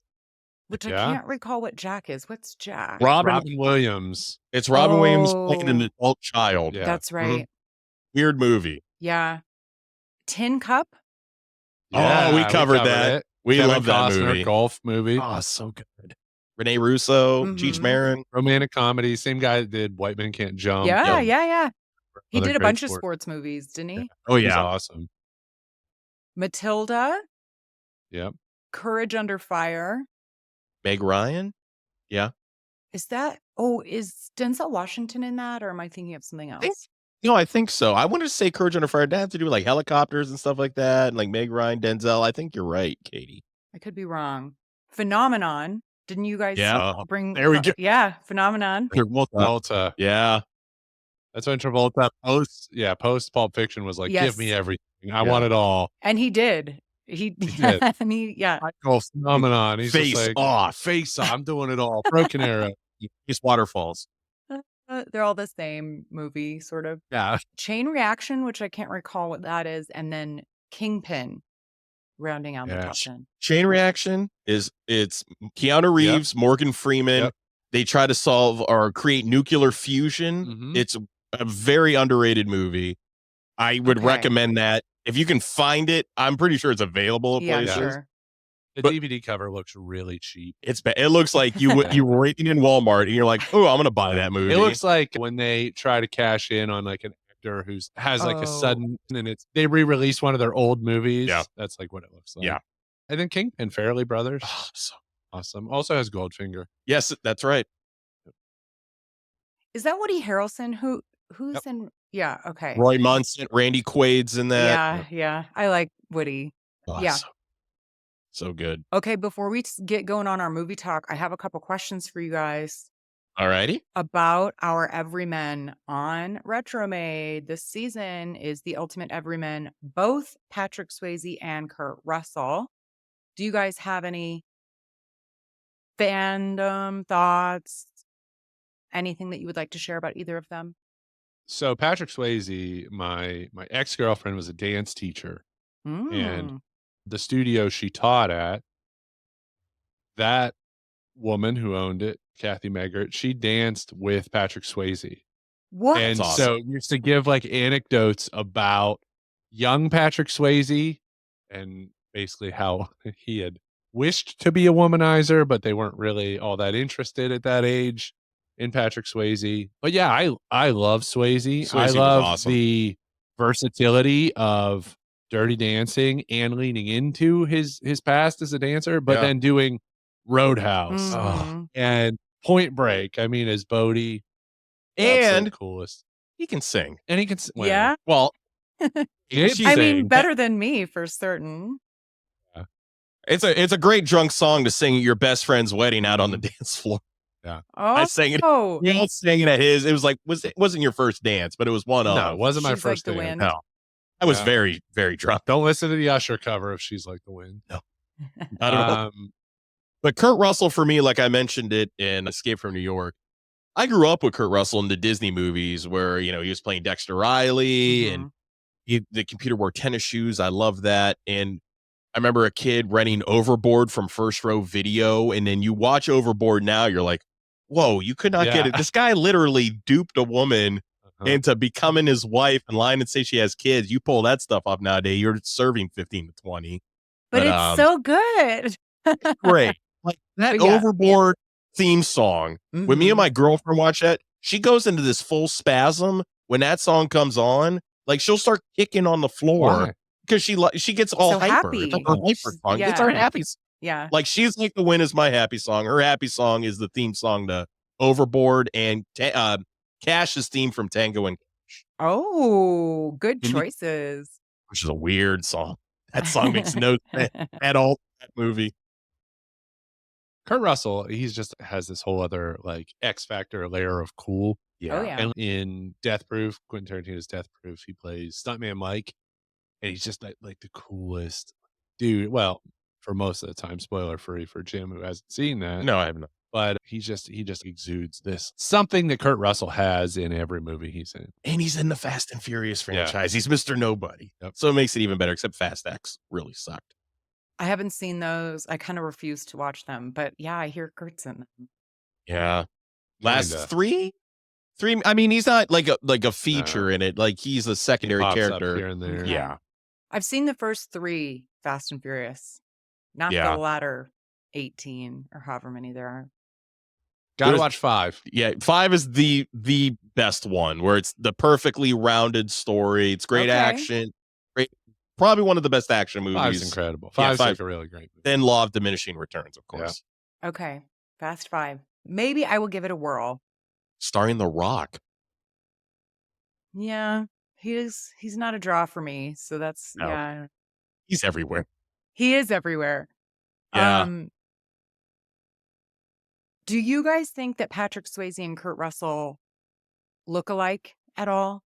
Which
Yeah.
I can't recall what Jack is. What's Jack?
Robin Williams.
It's Robin Williams playing an
Oh.
adult child.
Yeah.
That's right.
Weird movie.
Yeah. Tin Cup.
Oh, we covered that.
it.
We
Kevin
love that
Costner
movie.
golf movie.
Oh, so good. Renee Russo, Cheech
Mhm.
Marin.
Romantic comedy. Same guy that did White Men Can't Jump.
Yeah.
yeah.
He
Another
did a
great
bunch of
sport.
sports movies, didn't he?
Oh,
He's
yeah.
awesome.
Matilda.
Yep.
Courage Under Fire.
Meg Ryan.
Is Denzel Washington in that, or am I thinking of something else?
think- No, I think so. I wanted to say Courage Under Fire. Did that have to do with like helicopters and stuff like that? And like Meg Ryan, Denzel. I think you're right, Katie.
I could be wrong. Phenomenon. Didn't you guys
Yeah.
bring?
There we go.
Yeah, Phenomenon.
Travolta.
Yeah.
That's when Travolta post Pulp Fiction was like,
Yes.
give me everything. I
Yeah.
want it all.
And he did. He
did.
and yeah.
Michael phenomenon. He's
Face
just like,
off.
face off. I'm doing it all. Broken Arrow.
He's waterfalls.
They're all the same movie, sort of.
Yeah.
Chain Reaction, which I can't recall what that is, and then Kingpin, rounding out the
Yeah.
top 10.
Chain Reaction it's Keanu Reeves, Morgan Freeman.
Yep.
They try to solve or create nuclear fusion.
Mhm.
It's a very underrated movie. I would
Okay.
recommend that. If you can find it, I'm pretty sure it's available at
Yeah,
places.
sure.
The
But-
DVD cover looks really cheap.
It looks like you were waiting in Walmart and you're like, oh, I'm gonna buy that movie.
It looks like when they try to cash in on like an actor who has like a
Oh.
sudden, and they re-release one of their old movies.
Yeah.
That's like what it looks like.
Yeah.
And then Kingpin, Farrelly Brothers.
Oh, so-
Awesome. Also has Goldfinger.
yes, that's right.
Is that Woody Harrelson? Who's
Yep.
in? Yeah. Okay.
Roy Munson, Randy Quaid's in that.
Yeah. I like Woody.
Oh,
Yeah.
So good.
Okay. Before we get going on our movie talk, I have a couple questions for you guys
All righty.
about our Everymen on Retromade. This season is the Ultimate Everyman, both Patrick Swayze and Kurt Russell. Do you guys have any fandom thoughts? Anything that you would like to share about either of them?
So Patrick Swayze, my ex-girlfriend was a dance teacher.
Mm.
The studio she taught at, that woman who owned it, Kathy Meggert, she danced with Patrick Swayze.
What?
And
That's
so used to give like anecdotes about young Patrick Swayze and basically how he had wished to be a womanizer, but they weren't really all that interested at that age in Patrick Swayze. But yeah, I love Swayze.
Swayze
I
was
love
awesome.
the versatility of Dirty Dancing and leaning into his past as a dancer, but
Yeah.
then doing Roadhouse
Mhm.
and Point Break. I mean, as Bodie,
And
absolute coolest.
he can sing.
And he can well,
Yeah.
Well,
he did
she-
I
sing.
mean, better than me for certain.
it's a great drunk song to sing at your best friend's wedding out on the dance floor.
Oh,
I sang it. We all sang it at his. It was like it wasn't your first dance, but it was one of.
No, it wasn't my
She's like
first
the
dance.
wind.
No, I was
Yeah.
very, very drunk.
Don't listen to the Usher cover if She's Like the Wind.
I don't know. But Kurt Russell, for me, like I mentioned it in Escape from New York, I grew up with Kurt Russell in the Disney movies where, he was playing Dexter Riley and the computer wore tennis shoes. I love that. And I remember a kid renting Overboard from First Row Video. And then you watch Overboard now, you're like, whoa, you could not get
Yeah.
it. This guy literally duped a woman
Uh-huh.
into becoming his wife and lying and say she has kids. You pull that stuff off nowadays, you're serving 15 to 20.
But it's so good.
Great. Like that
But yeah.
Overboard theme song. When me
Mhm.
and my girlfriend watch that, she goes into this full spasm when that song comes on. Like she'll start kicking on the floor
Why?
because she gets all
So
hyper.
happy.
It's like her hyper song. It's her
Yeah.
happy.
Yeah.
Like She's Like the Wind is my happy song. Her happy song is the theme song to Overboard and Cash's theme from Tango and
Oh, good
Can you-
choices.
which is a weird song. That song makes no sense at all. That movie.
Kurt Russell, he's just has this whole other like X Factor layer of cool.
Oh, yeah.
And in Death Proof, Quentin Tarantino's Death Proof, he plays Stuntman Mike, and he's just like the coolest dude. Well, for most of the time, spoiler free for Jim who hasn't seen that.
No, I haven't.
But he just exudes this something that Kurt Russell has in every movie he's in.
And he's in the Fast and Furious
Yeah.
franchise. He's Mr. Nobody.
Yep.
So it makes it even better, except Fast X really sucked.
I haven't seen those. I kind of refuse to watch them. But yeah, I hear Kurt's in them.
Yeah. Last
Kinda.
three. I mean, he's not like a feature in it. Like he's a
He
secondary
pops up
character.
here and there.
Yeah.
I've seen the first 3 Fast and Furious, not
Yeah.
the latter 18 or however many there are.
Gotta
There's-
watch 5.
Yeah. 5 is the best one where it's the perfectly rounded story. It's great
Okay.
action. Great. Probably one of the best action
5's
movies.
incredible.
Yeah,
5's
5.
like a really great movie.
Then Law of Diminishing Returns, of
Yeah.
course.
Okay. Fast 5. Maybe I will give it a whirl.
Starring The Rock.
Yeah. He's not a draw for me. So that's,
No.
yeah.
He's everywhere.
He is everywhere.
Yeah.
Do you guys think that Patrick Swayze and Kurt Russell look alike at all?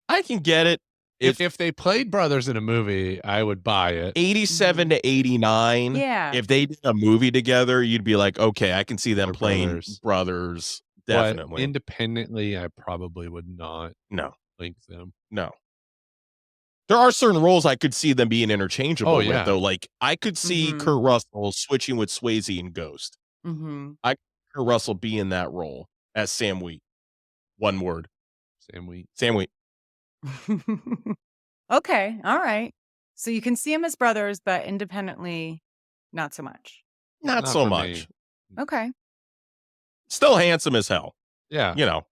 I can get it.
if they played brothers in a movie, I would buy it.
87 to 89.
Yeah.
If they did a movie together, you'd be like, okay, I can see them
Or
playing brothers.
But
Definitely.
independently, I probably would not
No.
link them.
No. There are certain roles I could see them being interchangeable
yeah.
with, though. Like, I could see Kurt Russell switching with Swayze and Ghost. I could see Kurt Russell be in that role as Sam Wheat. One word.
Sam Wheat.
Sam Wheat.
Okay. All right. So you can see them as brothers, but independently, not so much.
Not so much.
Okay.
Still handsome as hell.
Yeah.
You know.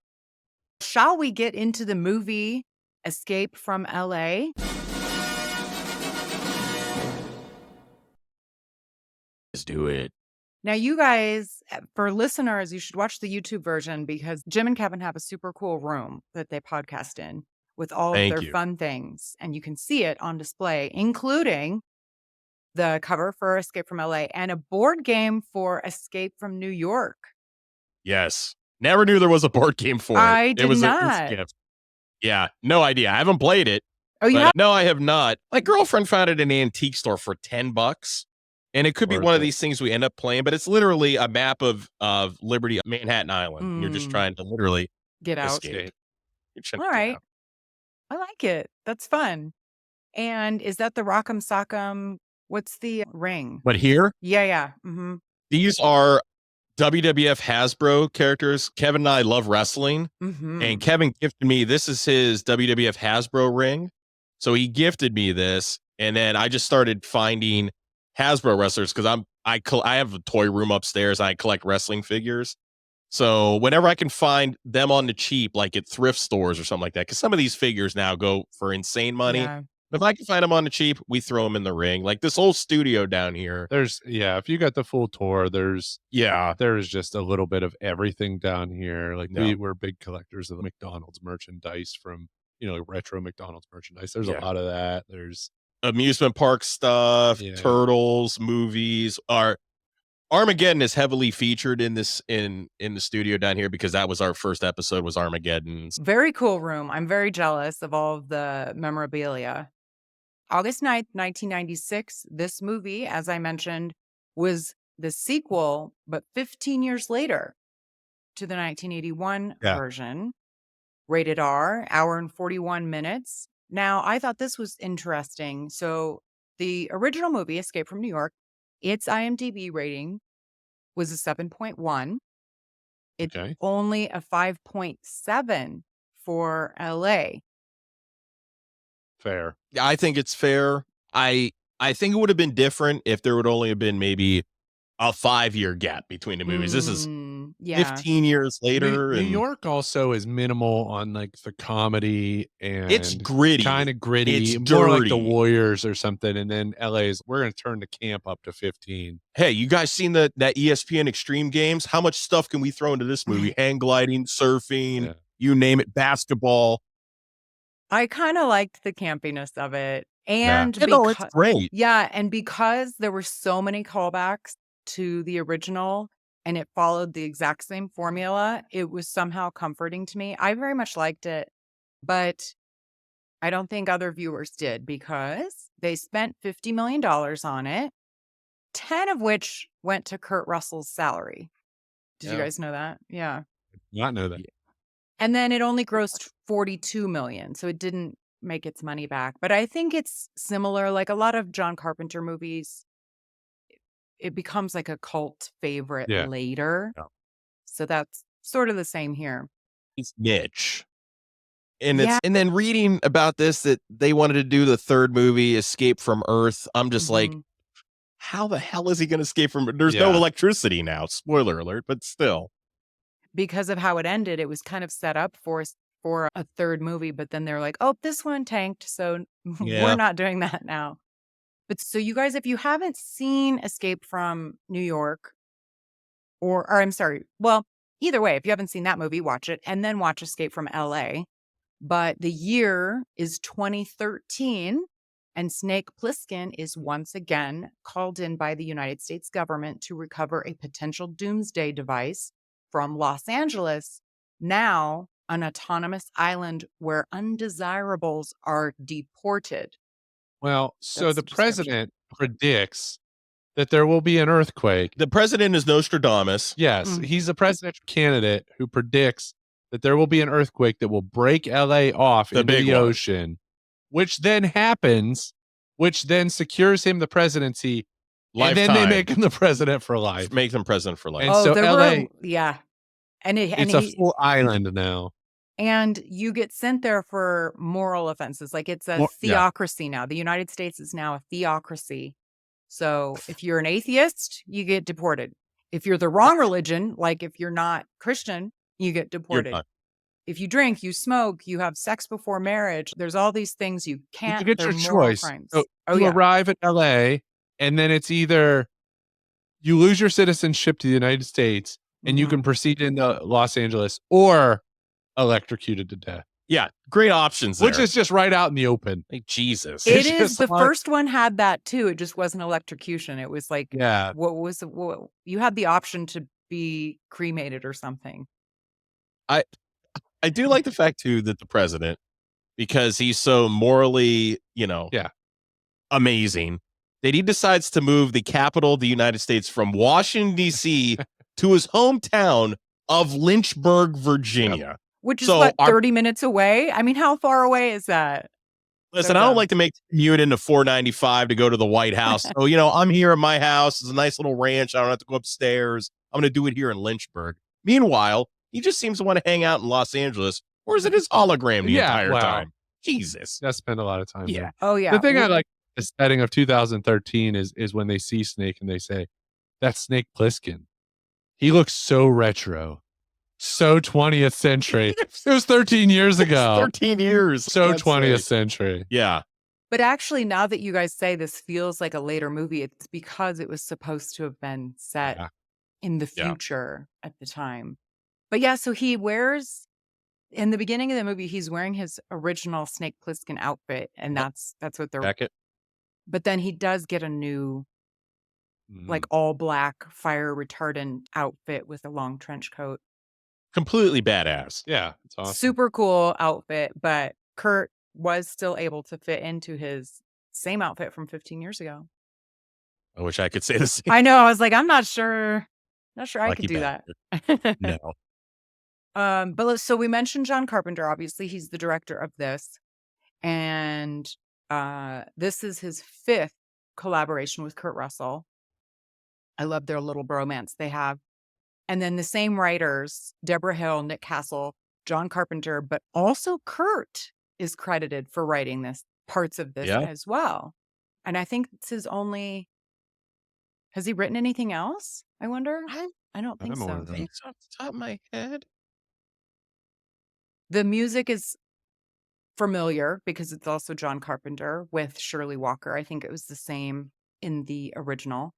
Shall we get into the movie Escape from LA?
Let's do it.
Now, you guys, for listeners, you should watch the YouTube version because Jim and Kevin have a super cool room that they podcast in with all of their fun things. And you can see it on display, including the cover for Escape from LA and a board game for Escape from New York.
Yes. Never knew there was a board game for it.
I did
it was
not.
A gift. Yeah. No idea. I haven't played it.
Oh, you have?
No, I have not. My girlfriend found it in an antique store for $10. And it could be one of these things we end up playing, but it's literally a map of Liberty, Manhattan Island. You're just trying to literally
get out.
Escape.
All right. I like it. That's fun. And is that the Rock'em Sock'em? What's the ring?
But here?
Yeah.
These are WWF Hasbro characters. Kevin and I love wrestling. And Kevin gifted me, this is his WWF Hasbro ring. So he gifted me this. And then I just started finding Hasbro wrestlers because I have a toy room upstairs. I collect wrestling figures. So whenever I can find them on the cheap, like at thrift stores or something like that, because some of these figures now go for insane money.
Yeah.
If I can find them on the cheap, we throw them in the ring. Like this whole studio down here.
If you got the full tour, there's just a little bit of everything down here. Like we're big collectors of the McDonald's merchandise from, retro McDonald's merchandise. There's a lot of that. There's
amusement park stuff, Turtles, movies. Armageddon is heavily featured in this in the studio down here because that was our first episode was Armageddon's.
Very cool room. I'm very jealous of all of the memorabilia. August 9th, 1996, this movie, as I mentioned, was the sequel, but 15 years later to the 1981 version. Rated R, hour and 41 minutes. Now, I thought this was interesting. So the original movie, Escape from New York, its IMDb rating was a 7.1. It's only a 5.7 for LA.
Fair.
I think it's fair. I think it would have been different if there would only have been maybe a 5-year gap between the movies. This is 15 years later.
New York also is minimal on like the comedy and
it's gritty,
kind of gritty,
it's
more
dirty.
like The Warriors or something. And then LA's we're going to turn the camp up to 15.
Hey, you guys seen that ESPN Extreme Games? How much stuff can we throw into this movie? Hang gliding, surfing, you name it, basketball.
I kind of liked the campiness of it. And
it's great.
Yeah, and because there were so many callbacks to the original and it followed the exact same formula, it was somehow comforting to me. I very much liked it, but I don't think other viewers did because they spent $50 million on it, 10 of which went to Kurt Russell's salary. Did you guys know that? Yeah.
Not know that.
And then it only grossed $42 million, so it didn't make its money back. But I think it's similar, like a lot of John Carpenter movies, it becomes like a cult favorite later. Yeah. So that's sort of the same here.
It's niche. And and then reading about this, that they wanted to do the third movie, Escape from Earth. I'm just like, how the hell is he going to escape from? There's no electricity now. Spoiler alert, but still.
Because of how it ended, it was kind of set up for a third movie, but then they're like, oh, this one tanked, so we're not doing that now. But so you guys, if you haven't seen Escape from New York, or I'm sorry, well, either way, if you haven't seen that movie, watch it and then watch Escape from LA. But the year is 2013, and Snake Plissken is once again called in by the United States government to recover a potential doomsday device from Los Angeles, now an autonomous island where undesirables are deported.
Well, so
That's
the
the description.
president predicts that there will be an earthquake.
The president is Nostradamus.
Yes, he's a presidential candidate who predicts that there will be an earthquake that will break LA off
The
into
big
the
one.
ocean, which then happens, which then secures him the presidency, and then they
Lifetime.
make him the president for life.
Make them president for life.
And so
there
LA,
were, yeah. And
it's a full island now.
and you get sent there for moral offenses. Like it's a
Well, yeah.
theocracy now. The United States is now a theocracy. So if you're an atheist, you get deported. If you're the wrong religion, like if you're not Christian, you get
You're
deported.
done.
If you drink, you smoke, you have sex before marriage, there's all these things you can't.
You get
they're
your
moral
choice.
crimes.
So
Oh,
you
yeah.
arrive at LA, and then it's either you lose your citizenship to the United States, and you
Mhm.
can proceed into Los Angeles, or electrocuted to death,
Yeah, great options there.
which is just right out in the open.
like Jesus.
It
It's
is.
just
The
like-
first one had that too. It just wasn't electrocution. It was like,
Yeah,
what you had the option to be cremated or something.
I do like the fact too that the president, because he's so morally,
Yeah.
amazing, that he decides to move the capital of the United States from Washington D.C. to his hometown of Lynchburg, Virginia.
Which is
So
what,
our-
30 minutes away? I mean, how far away is that?
Listen,
So
I don't
dumb.
like to make the commute into 495 to go to the White House. So, I'm here at my house. It's a nice little ranch. I don't have to go upstairs. I'm going to do it here in Lynchburg. Meanwhile, he just seems to want to hang out in Los Angeles, or is it his hologram the
Yeah,
entire
well,
time? Jesus.
I spent a lot of time
Yeah.
there.
Oh, yeah.
The thing I
Well,
like the setting of 2013 is when they see Snake and they say, "That's Snake Plissken. He looks so retro, so 20th century." It was 13 years ago.
13 years.
So
That's
20th
it.
century.
Yeah.
But actually, now that you guys say this feels like a later movie, it's because it was supposed to have been set
Yeah.
in the
Yeah.
future at the time. But yeah, so he wears, in the beginning of the movie, he's wearing his original Snake Plissken outfit, and that's what they're.
Jacket.
But then he does get a new, like all black fire retardant outfit with a long trench coat.
Completely badass.
Yeah, it's awesome.
Super cool outfit, but Kurt was still able to fit into his same outfit from 15 years ago.
I wish I could say the same.
I know. I was like, I'm not sure. Not sure I
Lucky
could do
bastard.
that.
No.
So we mentioned John Carpenter. Obviously, he's the director of this, and this is his 5th collaboration with Kurt Russell. I love their little bromance they have. And then the same writers, Deborah Hill, Nick Castle, John Carpenter, but also Kurt is credited for writing this parts of this
Yeah.
as well. And I think it's his only. Has he written anything else? I wonder. I don't think
I'm
so.
aware of that.
Thanks off the top of my head.
The music is familiar because it's also John Carpenter with Shirley Walker. I think it was the same in the original.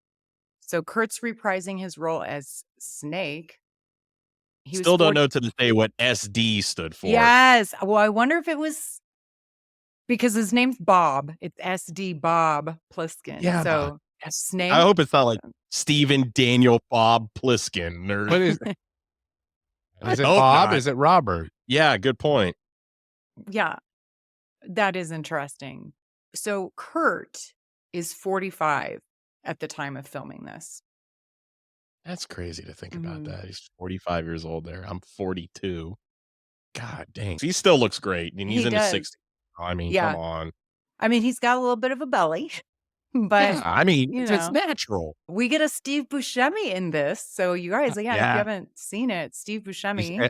So Kurt's reprising his role as Snake. He was
Still don't
40
know to this day what SD stood for.
Yes. Well, I wonder if it was because his name's Bob. It's SD Bob Pliskin.
Yeah,
So Snake.
I hope it's not like Stephen Daniel Bob Pliskin. Or,
What is
I
is it
hope
Bob?
not.
Is it Robert?
Yeah, good point.
Yeah, that is interesting. So Kurt is 45 at the time of filming this.
That's crazy to think about
Mhm.
that. He's 45 years old there. I'm 42. God dang. He still looks great. And he's
He
in his
does.
60s. I mean,
Yeah.
come on.
I mean, he's got a little bit of a belly, but
Yeah, I mean,
you
it's
know.
natural.
we get a Steve Buscemi in this. So you guys, again, if
Yeah.
you haven't seen it, Steve
He's
Buscemi.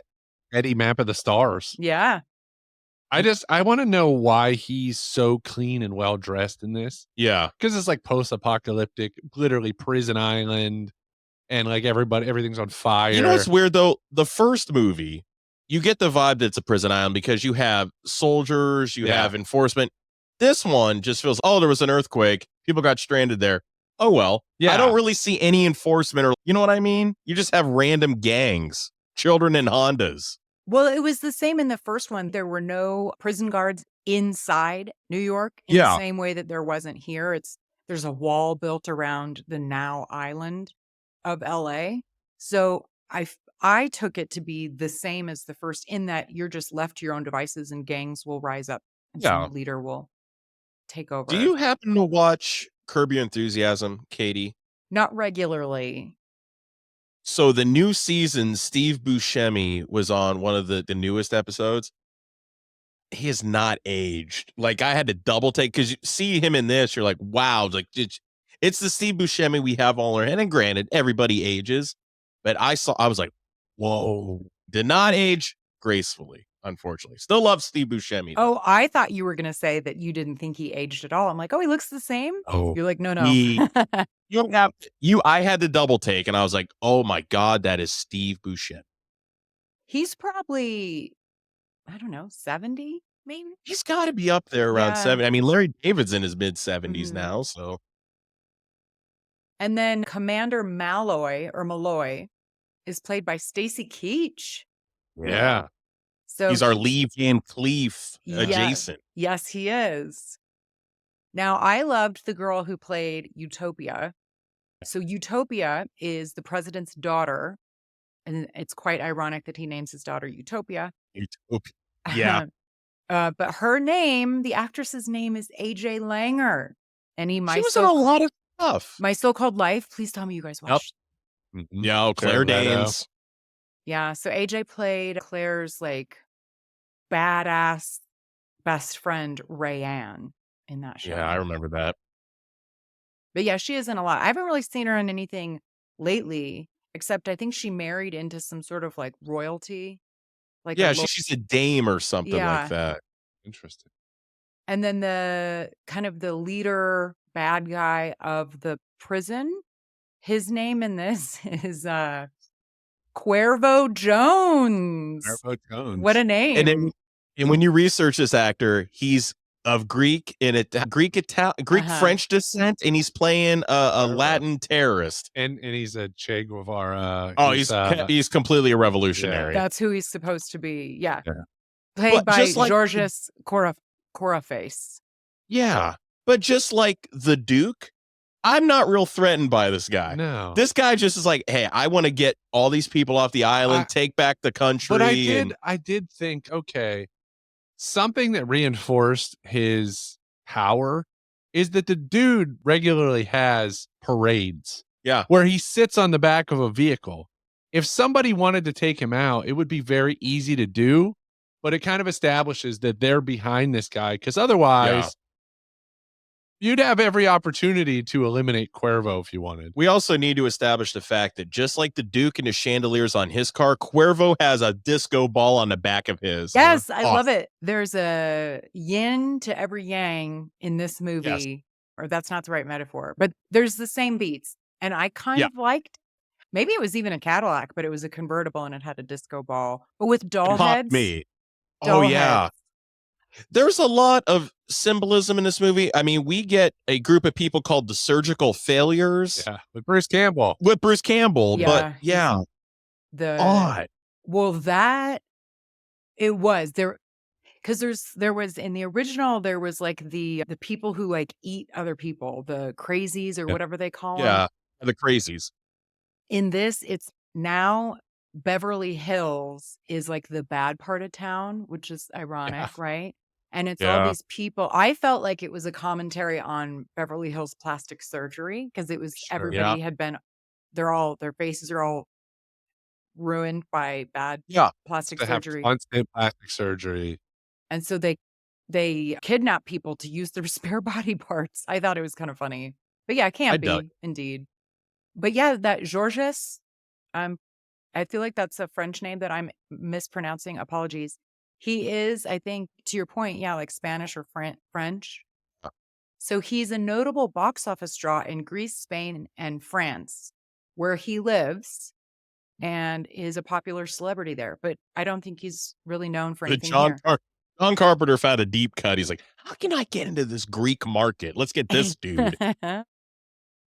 Eddie Map of the Stars.
Yeah.
I want to know why he's so clean and well dressed in this.
Yeah.
Because it's like post-apocalyptic, literally prison island, and like everything's on fire.
You know what's weird though? The first movie, you get the vibe that it's a prison island because you have soldiers, you
Yeah.
have enforcement. This one just feels, oh, there was an earthquake. People got stranded there. Oh, well.
Yeah.
I don't really see any enforcement or, you know what I mean? You just have random gangs, children in Hondas.
Well, it was the same in the first one. There were no prison guards inside New York in
Yeah.
the same way that there wasn't here. There's a wall built around the now island of LA. So I took it to be the same as the first in that you're just left to your own devices and gangs will rise up and
Yeah.
some leader will take over.
Do you happen to watch Curb Your Enthusiasm, Katie?
Not regularly.
So the new season, Steve Buscemi was on one of the newest episodes. He has not aged. Like, I had to double take because you see him in this, you're like, wow, like it's the Steve Buscemi we have all our head. And granted, everybody ages, but I was like, whoa, did not age gracefully, unfortunately. Still love Steve Buscemi. Though.
Oh, I thought you were going to say that you didn't think he aged at all. I'm like, oh, he looks the same.
Oh,
you're like, no.
You don't have I had to double take, and I was like, oh my God, that is Steve Buscemi.
He's probably, I don't know, 70 maybe?
He's got to be up there around 70. I mean, Larry David's in his mid-70s now, so.
And then Commander Malloy is played by Stacy Keach.
Yeah.
So
he's our Lee Van Cleef adjacent.
Yes, he is. Now, I loved the girl who played Utopia. So Utopia is the president's daughter, and it's quite ironic that he names his daughter Utopia.
Utopia. Yeah.
But her name, the actress's name is AJ Langer. And
she was in a lot of stuff.
My So-Called Life. Please tell me you guys watched.
Yep. Yeah, Claire Danes.
Yeah, so AJ played Claire's like badass best friend Rayanne in that show.
Yeah, I remember that.
But yeah, she is in a lot. I haven't really seen her in anything lately, except I think she married into some sort of like royalty. Like
yeah, she's a dame or something like that.
Interesting.
And then the kind of the leader bad guy of the prison, his name in this is Cuervo Jones.
Cuervo Jones.
What a name.
And when you research this actor, he's of Greek French descent, and he's playing a Latin terrorist.
And he's a Che Guevara.
Oh, he's completely a revolutionary.
Yeah. That's who he's supposed to be. Yeah. Played by Georges Coraface.
Yeah. But just like the Duke, I'm not real threatened by this guy.
No.
This guy just is like, hey, I want to get all these people off the island, take back the country.
But I did think, okay, something that reinforced his power is that the dude regularly has parades.
Yeah.
Where he sits on the back of a vehicle. If somebody wanted to take him out, it would be very easy to do, but it kind of establishes that they're behind this guy, because otherwise you'd have every opportunity to eliminate Cuervo if you wanted.
We also need to establish the fact that just like the Duke and the chandeliers on his car, Cuervo has a disco ball on the back of his.
Yes, I love it. There's a yin to every yang in this movie, or that's not the right metaphor, but there's the same beats. And I kind of liked, maybe it was even a Cadillac, but it was a convertible and it had a disco ball, but with doll heads.
Me. Oh, yeah. There's a lot of symbolism in this movie. I mean, we get a group of people called the Surgical Failures.
Yeah, with Bruce Campbell.
But yeah.
Odd. Well, that it was there, because there was in the original, there was like the people who like eat other people, the crazies or whatever they call them.
Yeah, the crazies.
In this, it's now Beverly Hills is like the bad part of town, which is ironic, right? And it's all these people. I felt like it was a commentary on Beverly Hills plastic surgery, because it was everybody had been, their faces are all ruined by bad plastic surgery.
Constant plastic surgery.
And so they kidnap people to use their spare body parts. I thought it was kind of funny. But yeah, it can't be, indeed. But yeah, that Georges, I feel like that's a French name that I'm mispronouncing. Apologies. He is, I think, to your point, like Spanish or French. So he's a notable box office draw in Greece, Spain, and France, where he lives and is a popular celebrity there. But I don't think he's really known for anything here.
John Carpenter found a deep cut. He's like, how can I get into this Greek market? Let's get this dude.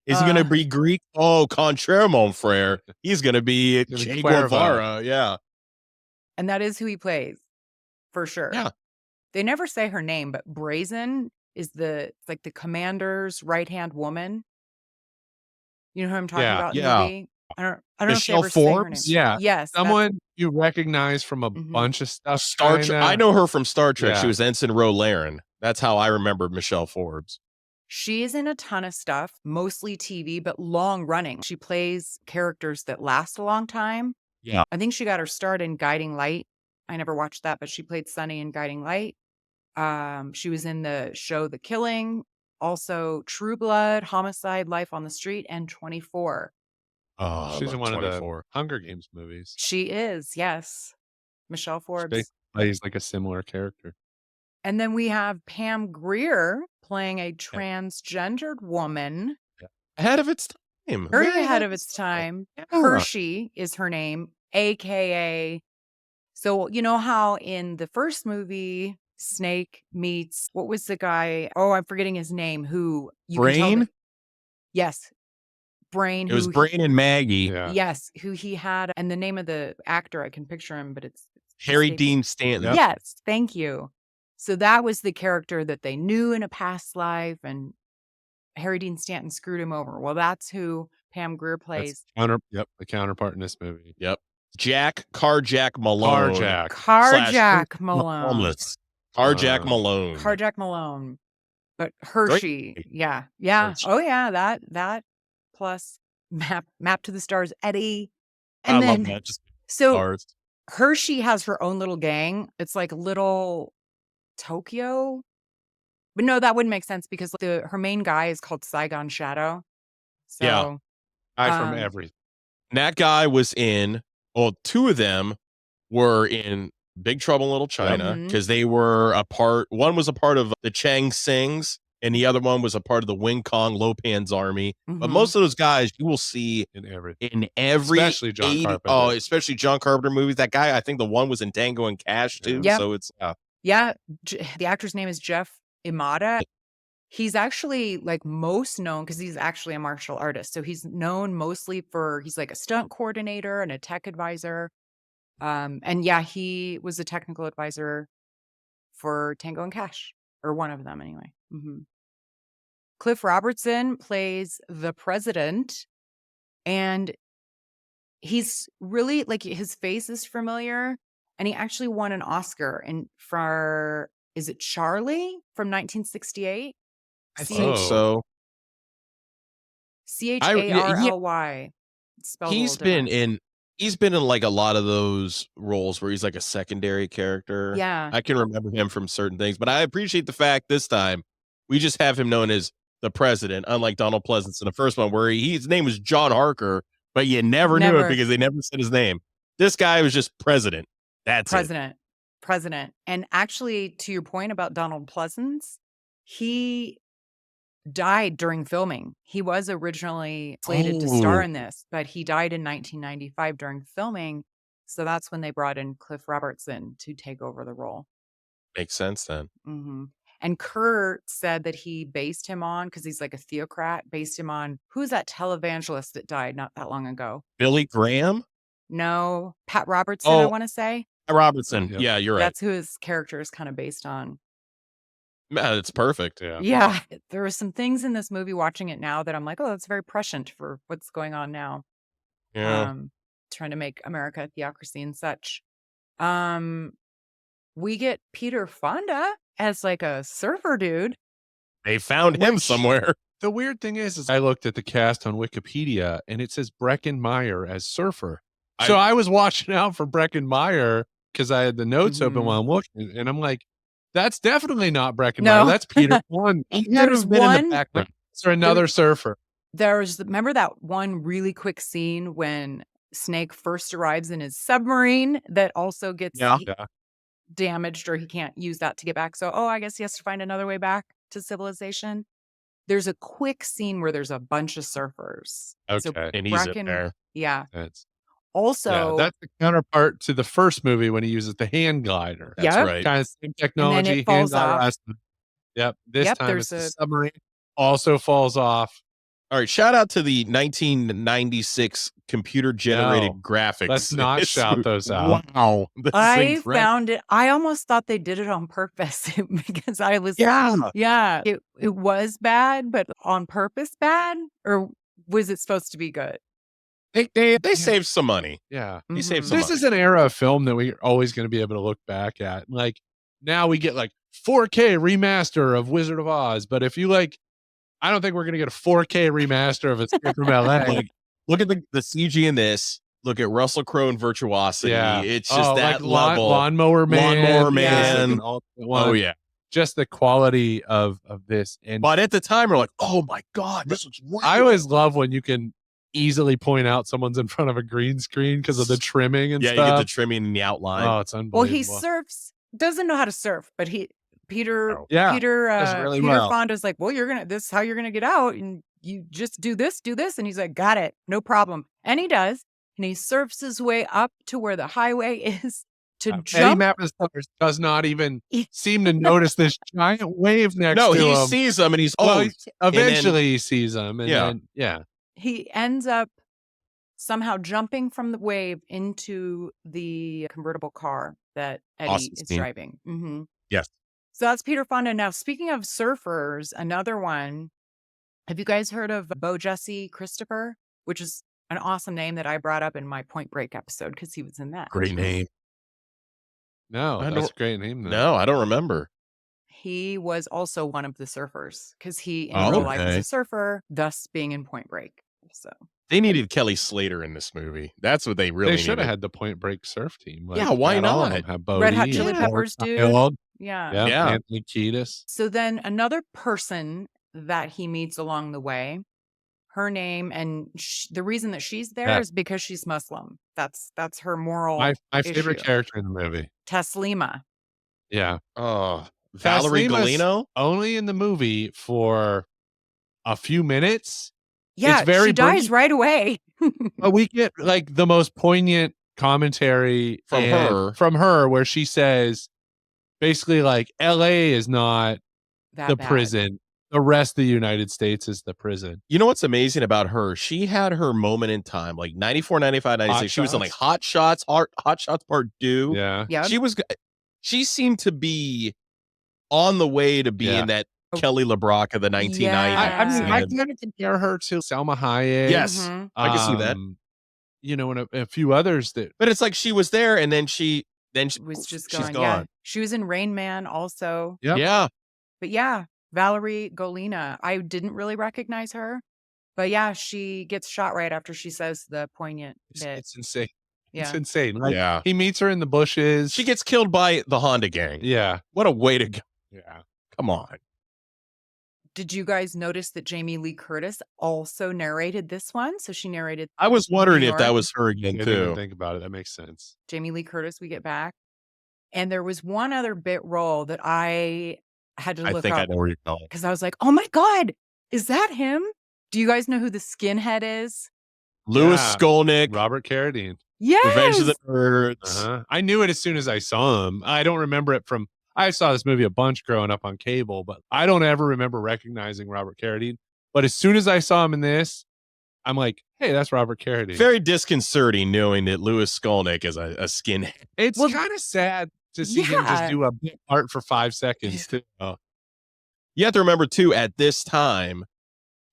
Is he going to be Greek? Oh, contraire, mon frere. He's going to be Che Guevara. Yeah.
And that is who he plays, for sure.
Yeah.
They never say her name, but Brazen is the commander's right-hand woman. You know who I'm talking about in the movie? I don't know if they
Michelle
ever say her name.
Forbes?
Yeah.
Yes.
Someone you recognize from a
Mhm.
bunch of stuff.
Star Trek.
kinda.
I know her from Star Trek.
Yeah.
She was Ensign Ro Laren. That's how I remember Michelle Forbes.
She's in a ton of stuff, mostly TV, but long running. She plays characters that last a long time.
Yeah.
I think she got her start in Guiding Light. I never watched that, but she played Sunny in Guiding Light. She was in the show The Killing, also True Blood, Homicide, Life on the Street, and 24.
Oh,
She's in one of the
24.
Hunger Games movies.
She is, yes. Michelle
She
Forbes.
basically plays like a similar character.
And then we have Pam Grier playing a transgendered woman.
Ahead of its time.
Very
Very
ahead of its time.
Yeah.
Hershey is her name, AKA. So, you know how in the first movie, Snake meets, what was the guy? Oh, I'm forgetting his name. Who you can tell
Brain?
that- yes. Brain.
It was
who he-
Brain and Maggie.
Yeah.
Yes. Who he had. And the name of the actor, I can picture him, but it's
Harry
escaping.
Dean Stanton.
Yep.
Yes. Thank you. So that was the character that they knew in a past life, and Harry Dean Stanton screwed him over. Well, that's who Pam Grier plays.
The counterpart in this movie.
Yep. Carjack Malone.
Carjack.
Carjack Malone.
Homeless. Carjack Malone.
Carjack Malone. But Hershey. Yeah. Yeah.
Hershey.
Oh yeah. That plus map to the stars, Eddie. And
I
then
love that. Just
so
stars.
Hershey has her own little gang. It's like little Tokyo. But no, that wouldn't make sense because her main guy is called Saigon Shadow. So
Yeah.
Guy from
Um,
everything.
And that guy was in, well, two of them were in Big Trouble in Little China
Mhm.
because they were one was a part of the Chang Sings and the other one was a part of the Wing Kong Lopan's army. But
Mhm.
most of those guys you will see
In everything.
in every
Especially John
80
Carpenter.
Oh, especially John Carpenter movies. That guy, I think the one was in Tango and Cash too.
Yep.
So it's
Yeah, the actor's name is Jeff Imada. He's actually like most known because he's actually a martial artist. So he's known mostly he's like a stunt coordinator and a tech advisor. And yeah, he was a technical advisor for Tango and Cash, or one of them anyway. Mhm. Cliff Robertson plays the president, and he's really like his face is familiar, and he actually won an Oscar is it Charlie from 1968?
I
Oh.
think so.
Charly. Spelled a
He's
little
been
different.
in like a lot of those roles where he's like a secondary character.
Yeah.
I can remember him from certain things, but I appreciate the fact this time we just have him known as the president, unlike Donald Pleasance in the first one where his name was John Harker, but you never knew it
Never.
because they never said his name. This guy was just president. That's it.
President. And actually, to your point about Donald Pleasance, he died during filming. He was originally slated to star
Oh.
in this, but he died in 1995 during filming. So that's when they brought in Cliff Robertson to take over the role.
Makes sense then.
hmm And Kurt said that he based him on, because he's like a theocrat, based him on, who's that televangelist that died not that long ago?
Billy Graham?
No, Pat Robertson, I
Oh.
want to say.
Robertson.
Yep.
Yeah, you're right.
That's who his character is kind of based on.
Man, it's perfect.
Yeah.
Yeah. There are some things in this movie watching it now that I'm like, oh, that's very prescient for what's going on now.
Yeah.
Trying to make America a theocracy and such. We get Peter Fonda as like a surfer dude.
They found him
Which-
somewhere.
The weird thing is I looked at the cast on Wikipedia and it says Breckin Meyer as Surfer. So I was watching out for Breckin Meyer because I had the notes open
Mhm.
while I'm looking, and I'm like, that's definitely not Breckin
No.
Meyer. That's Peter Fonda. He had to
There's
have been in
one-
the background. Is there another surfer?
Remember that one really quick scene when Snake first arrives in his submarine that also gets
Yeah.
Yeah.
damaged, or he can't use that to get back. So, I guess he has to find another way back to civilization. There's a quick scene where there's a bunch of surfers. So
Okay.
And he's in
Bracken-
there.
Yeah.
That's
Also,
that's the counterpart to the first movie when he uses the hand glider.
That's
Yep.
right.
Kind of same technology. hand
falls
glider
off.
last time. Yep. This
Yep,
time
there's
it's the
a-
submarine. Also falls off.
All right, shout out to the 1996 computer generated
No,
graphics.
let's not
It's-
shout those out.
Wow. This is
I
incredible.
found it. I almost thought they did it on purpose because I was,
Yeah.
it was bad, but on purpose bad, or was it supposed to be good?
They saved some money.
Yeah.
He saved
Mhm.
some
This
money.
is an era of film that we're always going to be able to look back at. Like now we get like 4K remaster of Wizard of Oz, but if you like, I don't think we're going to get a 4K remaster of Escape from LA.
Like, look at the CG in this. Look at Russell Crowe and Virtuosity.
Yeah.
It's just that
like
level.
Lawnmower Man.
Lawnmower
Yeah.
Man.
Like an alternate one.
Oh yeah.
Just the quality of this. And
But at the time, we're like, oh my god, this looks real.
I always love when you can easily point out someone's in front of a green screen because of the trimming and
yeah,
stuff.
you get the trimming and the outline.
Oh, it's
Well,
unbelievable.
he surfs, doesn't know how to surf, but Peter
Yeah,
Peter
really
Peter
well.
Fonda's like, well, this is how you're gonna get out, and you just do this, and he's like, got it, no problem, and he does, and he surfs his way up to where the highway is to
Eddie
jump.
Mappus does not even seem to notice this giant wave next
No,
to
he
him.
sees them and he's
Well,
oh,
eventually he sees them. And
Yeah.
then, yeah.
He ends up somehow jumping from the wave into the convertible car that Eddie
Awesome
is
scene.
driving. Mm-hmm.
Yes.
So that's Peter Fonda. Now, speaking of surfers, another one. Have you guys heard of Bo Jesse Christopher, which is an awesome name that I brought up in my Point Break episode because he was in that.
great name.
No,
I
that's a
don't-
great name. Though.
No, I don't remember.
He was also one of the surfers because he in
Oh,
real life is
okay.
a surfer, thus being in Point Break. So
They needed Kelly Slater in this movie. That's what they really
They should
needed.
have had the Point Break surf team. Like,
Yeah, why
had all of
not?
them, have
Red Hot
Bodie
Chili
and
Peppers, dude.
Child.
yeah.
Yeah,
Yeah.
Anthony Kiedis.
So then another person that he meets along the way, her name, and the reason that she's there
Yeah.
is because she's Muslim. That's her moral.
My favorite
issue.
character in the movie.
Teslima.
Yeah.
Oh, Valerie
Taslima's
Galino.
Only in the movie for a few minutes.
Yeah,
very
she dies
brief.
right away.
But we get like the most poignant commentary
From her.
where she says basically like LA is not
That
the
bad.
prison. The rest of the United States is the prison.
You know what's amazing about her? She had her moment in time, like 94, 95, 96.
Hot
She was in like
Shots.
Hot Shots Part 2.
Yeah.
Yeah.
She seemed to be on the way to being
Yeah.
that Kelly LeBrock of the 1990s.
Yeah.
I mean, I
And-
kind of compare her to Selma Hayek.
yes,
Mhm.
I can see that.
You know, and a few others that
But it's like she was there and then she
Was just
she's
gone.
gone.
Yeah. She was in Rain Man also.
Yep.
Yeah.
But yeah, Valerie Golina. I didn't really recognize her. But yeah, she gets shot right after she says the poignant bit.
it's insane. It's
Yeah.
insane. Like,
Yeah.
he meets her in the bushes.
She gets killed by the Honda gang.
Yeah.
What a way to go.
Yeah.
Come on.
Did you guys notice that Jamie Lee Curtis also narrated this one? So she narrated
I was wondering
New
if that
York.
was her
I
again
didn't even
too.
think about it. That makes sense.
Jamie Lee Curtis, we get back. And there was one other bit role that I had to
I
look
think I
up
know where you're going.
because I was like, oh my God, is that him? Do you guys know who the skinhead is?
Louis
Yeah.
Skolnick,
Robert Carradine.
Yes.
Revenge of the Nerds.
Uh-huh. I knew it as soon as I saw him. I don't remember it from. I saw this movie a bunch growing up on cable, but I don't ever remember recognizing Robert Carradine. But as soon as I saw him in this, I'm like, hey, that's Robert Carradine.
Very disconcerting knowing that Louis Skolnick is a skinhead.
It's
Well,
kind of sad to see him
yeah.
just do a bit part for 5 seconds. Too.
You have to remember too, at this time,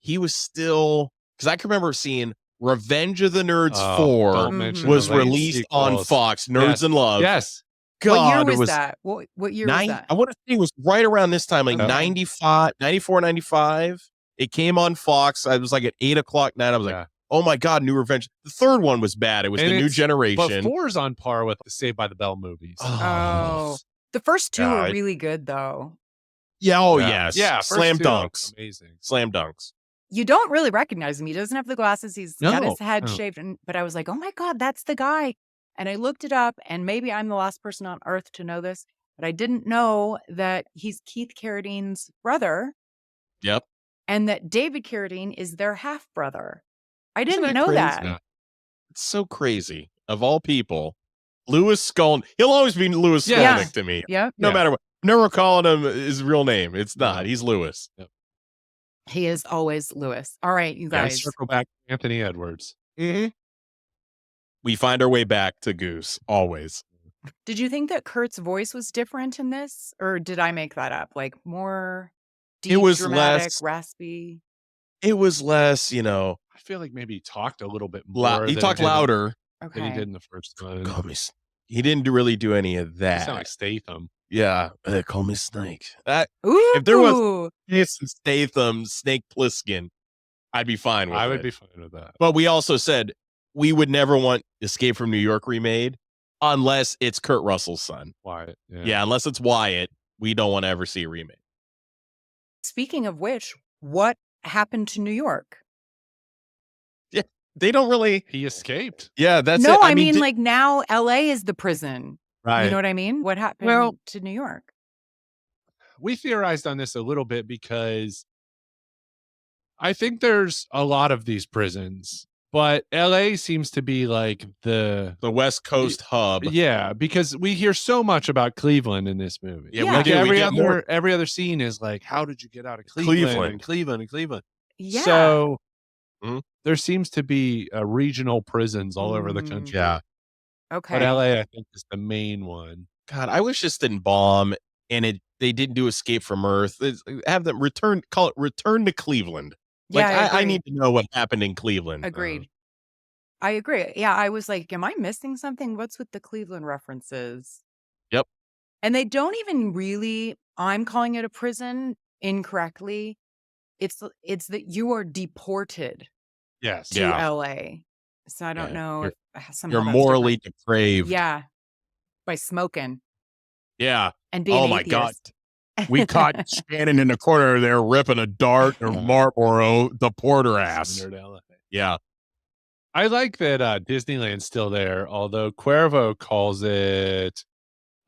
he was still because I can remember seeing Revenge of the Nerds
Oh,
4
don't
Mhm.
mention
was
the late
released on
sequels.
Fox, Nerds
Yes.
and Love.
Yes.
God,
what year
it
was,
was
that? What year
nine,
was that?
I want to say it was right around this time, like
Okay.
95, 94, 95. It came on Fox. I was like at 8:00 night. I was like,
Yeah.
oh my God, New Revenge. The third one was bad. It was
And
the New
it's-
Generation.
But 4's on par with the Saved by the Bell movies.
Oh, the first two
God.
were really good though.
yeah. Oh,
Yeah.
yes.
Yeah. first
Slam
two are
dunks.
Amazing.
Slam dunks.
You don't really recognize him. He doesn't have the glasses. He's got his
No,
head
no.
shaved. But I was like, oh my God, that's the guy. And I looked it up, and maybe I'm the last person on earth to know this, but I didn't know that he's Keith Carradine's brother
Yep.
and that David Carradine is their half brother. I
Isn't
didn't
that
know
crazy?
that.
Yeah.
It's so crazy. Of all people, Louis Skolnick. He'll always be Louis
Yeah.
Skolnick to me.
Yep.
No
Yeah.
matter what. Never calling him his real name. It's not.
No.
He's Louis.
He is always Lewis. All right, you
Gotta
guys.
circle back to Anthony Edwards.
Mm-hmm. We find our way back to Goose always.
Did you think that Kurt's voice was different in this? Or did I make that up? Like more deep,
was
dramatic,
less-
raspy?
It was less,
I feel like maybe he talked a little bit more.
He
than
talked
did in-
louder.
than he did in the first one.
Call me. He didn't really do any of
He
that.
sounded like Statham.
Yeah, call me Snake. That
Ooh.
if there was Jason Statham, Snake Plissken, I'd be fine with it.
I would be fine with that.
But we also said we would never want Escape from New York remade unless it's Kurt Russell's son.
Wyatt.
Yeah, unless it's Wyatt, we don't want to ever see a remake.
Speaking of which, what happened to New York?
Yeah, they don't really.
He escaped.
Yeah, that's
no,
it.
I mean, like now LA is the prison.
Right.
You know what I mean? What happened to New York?
We theorized on this a little bit because I think there's a lot of these prisons, but LA seems to be like the
West Coast hub.
Yeah, because we hear so much about Cleveland in this movie.
Yeah,
like
we do.
every other scene is like, how did you get out of Cleveland? Cleveland.
Yeah.
So there seems to be regional prisons all over the country.
Yeah.
Okay.
But LA, I think, is the main one.
God, I wish this didn't bomb and they didn't do Escape from Earth. Have them call it Return to Cleveland. Like,
Yeah,
I need to know what happened in Cleveland.
Agreed. I agree. Yeah, I was like, am I missing something? What's with the Cleveland references?
Yep.
And they don't even really, I'm calling it a prison incorrectly. It's that you are deported
Yes.
to LA. So I don't know if somehow
You're
that's
morally
different.
depraved.
Yeah. By smoking
Yeah.
and being
Oh my God.
atheist.
We caught Shannon in the corner there ripping a dart or Marlboro, the porter ass. Yeah.
I like that Disneyland's still there, although Cuervo calls it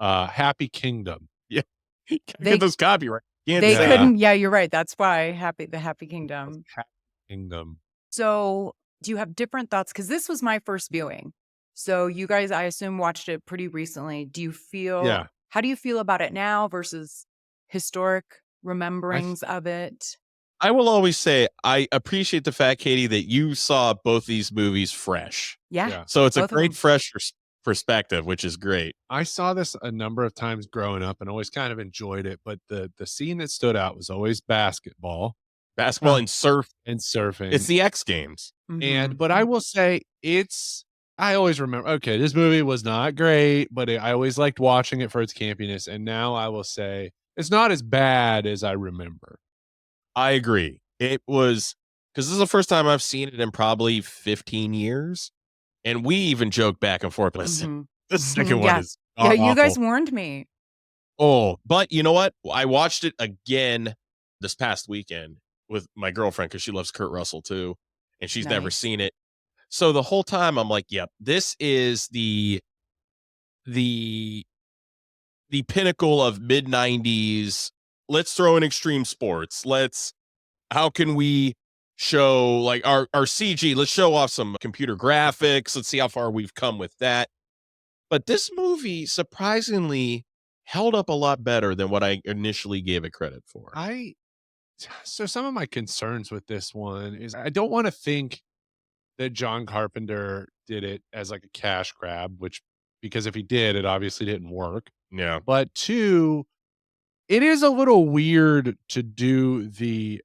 Happy Kingdom.
Yeah.
They-
Get those copyright.
They couldn't. Yeah, you're right. That's why the Happy Kingdom.
Happy Kingdom.
So do you have different thoughts? Because this was my first viewing. So you guys, I assume, watched it pretty recently. Do you feel?
Yeah.
How do you feel about it now versus historic rememberings of it?
I will always say I appreciate the fact, Katie, that you saw both these movies fresh.
Yeah.
So it's
Both
a
of
great
them.
fresh perspective, which is great.
I saw this a number of times growing up and always kind of enjoyed it, but the scene that stood out was always basketball
Basketball and surf.
and surfing.
It's the X Games.
And but I will say I always remember, okay, this movie was not great, but I always liked watching it for its campiness. And now I will say it's not as bad as I remember.
I agree. It was because this is the first time I've seen it in probably 15 years. And we even joke back and forth. Listen, the second one is
Yeah, you guys
awful.
warned me.
Oh, but you know what? I watched it again this past weekend with my girlfriend because she loves Kurt Russell too. And she's never
Nice.
seen it. So the whole time I'm like, yep, this is the pinnacle of mid 90s. Let's throw in extreme sports. How can we show like our CG? Let's show off some computer graphics. Let's see how far we've come with that. But this movie surprisingly held up a lot better than what I initially gave it credit for.
So some of my concerns with this one is I don't want to think that John Carpenter did it as like a cash grab, because if he did, it obviously didn't work.
Yeah.
But two, it is a little weird to do the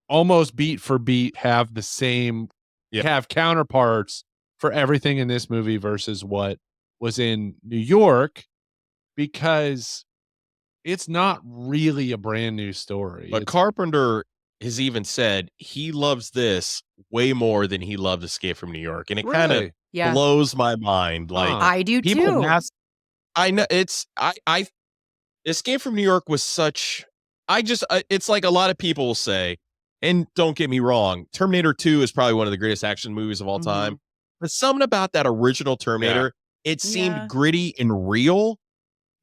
almost beat for beat, have the same, have counterparts for everything in this movie versus what was in New York, because it's not really a brand new story.
But Carpenter has even said he loves this way more than he loved Escape from New York. And it kind of
Yeah.
blows my mind. Like
I do
people
too.
I know I Escape from New York was such it's like a lot of people will say, and don't get me wrong, Terminator 2 is probably one of the greatest action movies of all time. But something about that original Terminator, it seemed gritty and real.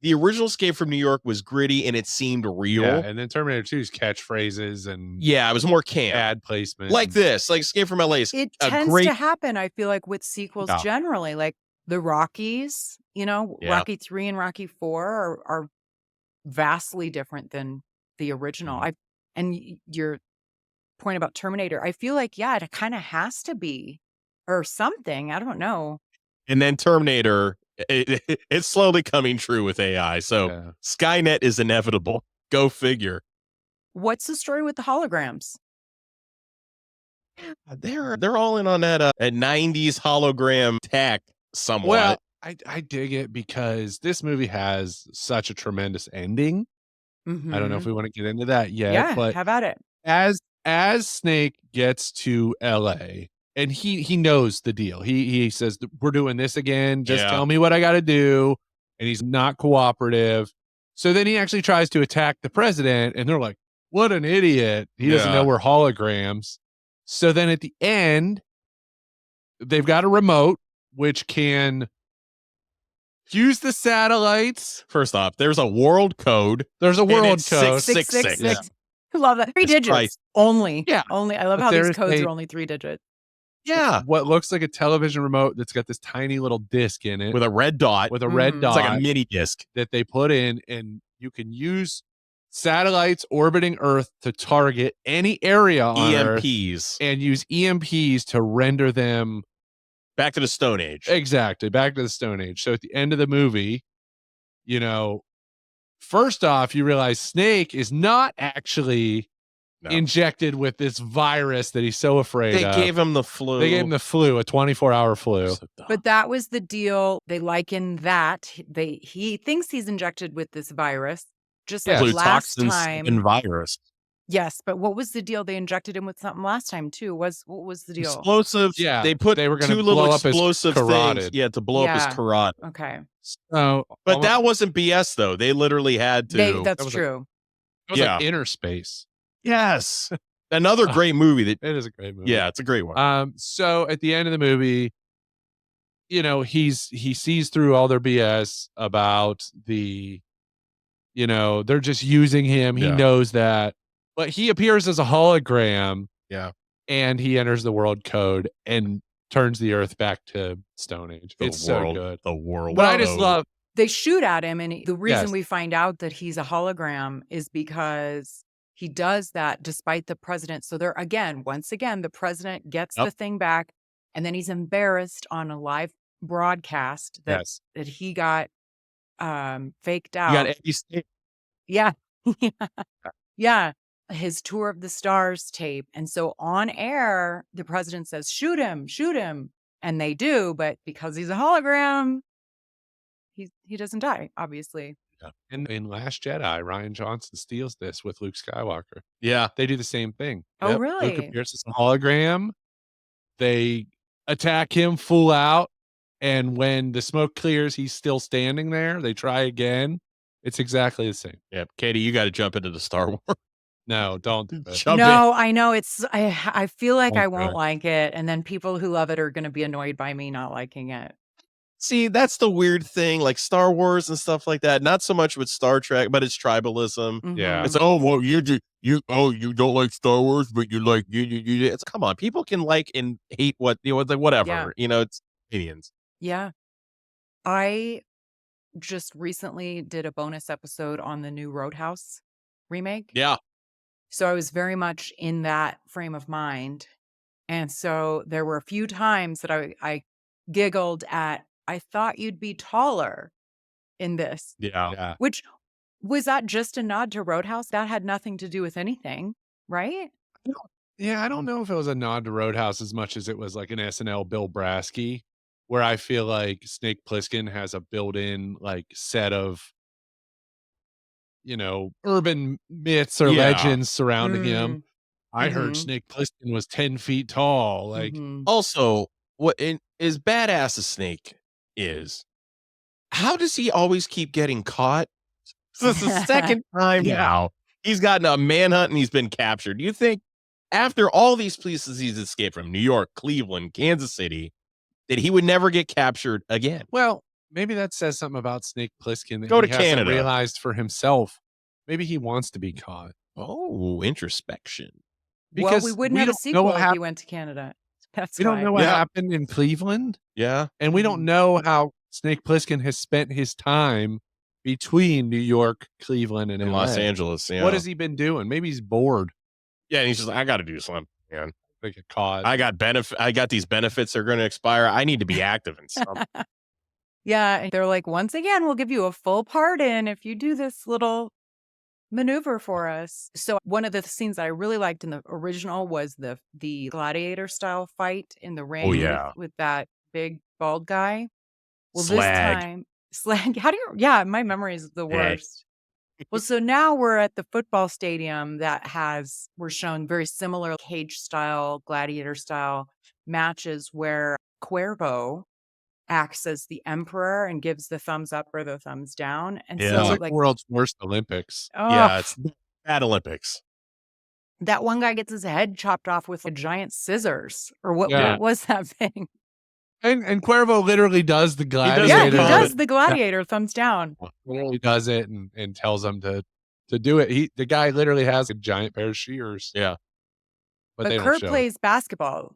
The original Escape from New York was gritty and it seemed real.
Yeah, and then Terminator 2's catchphrases and
it was more camp.
ad placement.
Like this, like Escape from LA is
It
a
tends
great
to happen, I feel like, with sequels
Yeah.
generally. Like the Rockies,
Yeah.
Rocky 3 and Rocky 4 are vastly different than the original. Your point about Terminator, I feel like, it kind of has to be or something. I don't know.
And then Terminator, it's slowly coming true with AI. So Skynet is inevitable. Go figure.
What's the story with the holograms?
They're all in on that at 90s hologram tech somewhat.
Well, I dig it because this movie has such a tremendous ending. I don't know if we want to get into that yet,
Yeah,
but
how about it?
as Snake gets to LA and he knows the deal. He says, we're doing this again. Just tell me what I got to do. And he's not cooperative. So then he actually tries to attack the president and they're like, what an idiot. He doesn't know we're holograms. So then at the end, they've got a remote which can use the satellites.
First off, there's a world code.
There's a world code.
666. I love that. 3 digits.
Christ.
Only.
Yeah.
Only. I love
But
how these
there's
codes are only 3 digits.
Yeah.
What looks like a television remote that's got this tiny little disc in it
With a red dot.
with a red
Mhm.
dot
It's like a mini disc.
that they put in, and you can use satellites orbiting Earth to target any area on Earth
EMPs.
and use EMPs to render them
Back to the Stone Age.
exactly back to the Stone Age. So at the end of the movie, you know, first off, you realize Snake is not actually
No.
injected with this virus that he's so afraid
They
of.
gave him the flu.
They gave him the flu, a 24-hour flu.
So dumb.
But that was the deal. They liken that. He thinks he's injected with this virus. Just like
Flu,
last
toxins,
time.
and virus.
Yes, but what was the deal? They injected him with something last time too. What was the deal?
Explosives.
Yeah,
They put
they were gonna
2 little
blow up his
explosive things.
carotid.
Yeah, to blow up
Yeah.
his carotid.
Okay.
So,
But that wasn't BS though. They literally had to.
That's
That was like-
true.
was
yeah.
like Inner Space.
Yes. Another great movie that.
It is a great movie.
Yeah, it's a great one.
So at the end of the movie, you know, he sees through all their BS about the, you know, they're just using him. He
Yeah.
knows that, but he appears as a hologram.
Yeah.
And he enters the world code and turns the Earth back to Stone Age.
The
It's
world,
so good.
The world.
But I just
code.
love.
They shoot at him, and the reason
Yes.
we find out that he's a hologram is because he does that despite the president. So they're once again, the president gets the thing back, and then he's embarrassed on a live broadcast that
Yes.
that he got faked out.
You got Eddie State.
Yeah. Yeah. His Tour of the Stars tape. And so on air, the president says, shoot him. And they do, but because he's a hologram, he doesn't die, obviously.
And in Last Jedi, Rian Johnson steals this with Luke Skywalker.
Yeah.
They do the same thing.
Oh,
Luke
really?
appears as a hologram. They attack him full out. And when the smoke clears, he's still standing there. They try again. It's exactly the same.
Yeah. Katie, you got to jump into the Star Wars.
No, don't do that.
Jump
No, I know I feel like I
Okay.
won't like it. And then people who love it are going to be annoyed by me not liking it.
See, that's the weird thing, like Star Wars and stuff like that. Not so much with Star Trek, but it's tribalism.
Yeah.
Mhm.
It's oh well, you don't like Star Wars, but you like you. It's come on, people can like and hate whatever.
Yeah.
You know, it's opinions.
Yeah. I just recently did a bonus episode on the new Roadhouse remake.
Yeah,
So I was very much in that frame of mind. And so there were a few times that I giggled at, I thought you'd be taller in this,
yeah.
which was that just a nod to Roadhouse? That had nothing to do with anything, right?
Yeah, I don't know if it was a nod to Roadhouse as much as it was like an SNL Bill Brasky, where I feel like Snake Plissken has a built-in like set of, you know, urban myths or
Yeah.
legends surrounding him. I heard
Mhm.
Snake Plissken was 10 feet tall. Like,
Mhm.
Also, as badass as Snake is, how does he always keep getting caught? This is the second time
Yeah.
now he's gotten a manhunt and he's been captured. Do you think after all these places he's escaped from, New York, Cleveland, Kansas City, that he would never get captured again?
well, maybe that says something about Snake Plissken that
Go to
he hasn't
Canada.
realized for himself. Maybe he wants to be caught.
Oh, introspection.
Well,
Because
we wouldn't
we
have a
don't know
sequel
what
if he
happened.
went to Canada. That's
We don't
why.
know what
Yeah.
happened in Cleveland.
Yeah.
And we don't know how Snake Plissken has spent his time between New York, Cleveland, and
In
LA.
Los Angeles. Yeah.
What has he been doing? Maybe he's bored.
Yeah, and he's just like, I got to do something, man.
Like a cod.
I got these benefits that are going to expire. I need to be active in something.
Yeah. And they're like, once again, we'll give you a full pardon if you do this little maneuver for us. So one of the scenes that I really liked in the original was the gladiator style fight in the ring with that big bald guy. Well, this
Slag.
time, Slag. How do you? Yeah, my memory is the
Yeah.
worst. Well, so now we're at the football stadium we're shown very similar cage style, gladiator style matches where Cuervo acts as the emperor and gives the thumbs up or the thumbs down. And
Yeah.
so
It's like
like,
the world's worst Olympics.
Yeah, it's bad Olympics.
that one guy gets his head chopped off with giant scissors or what
Yeah.
was that thing?
And Cuervo literally does the gladiator.
Yeah, he
Gladiator.
does the gladiator thumbs down.
Literally does it and tells them to do it. The guy literally has a giant pair of shears.
Yeah.
But they don't
Kurt
show it.
plays basketball.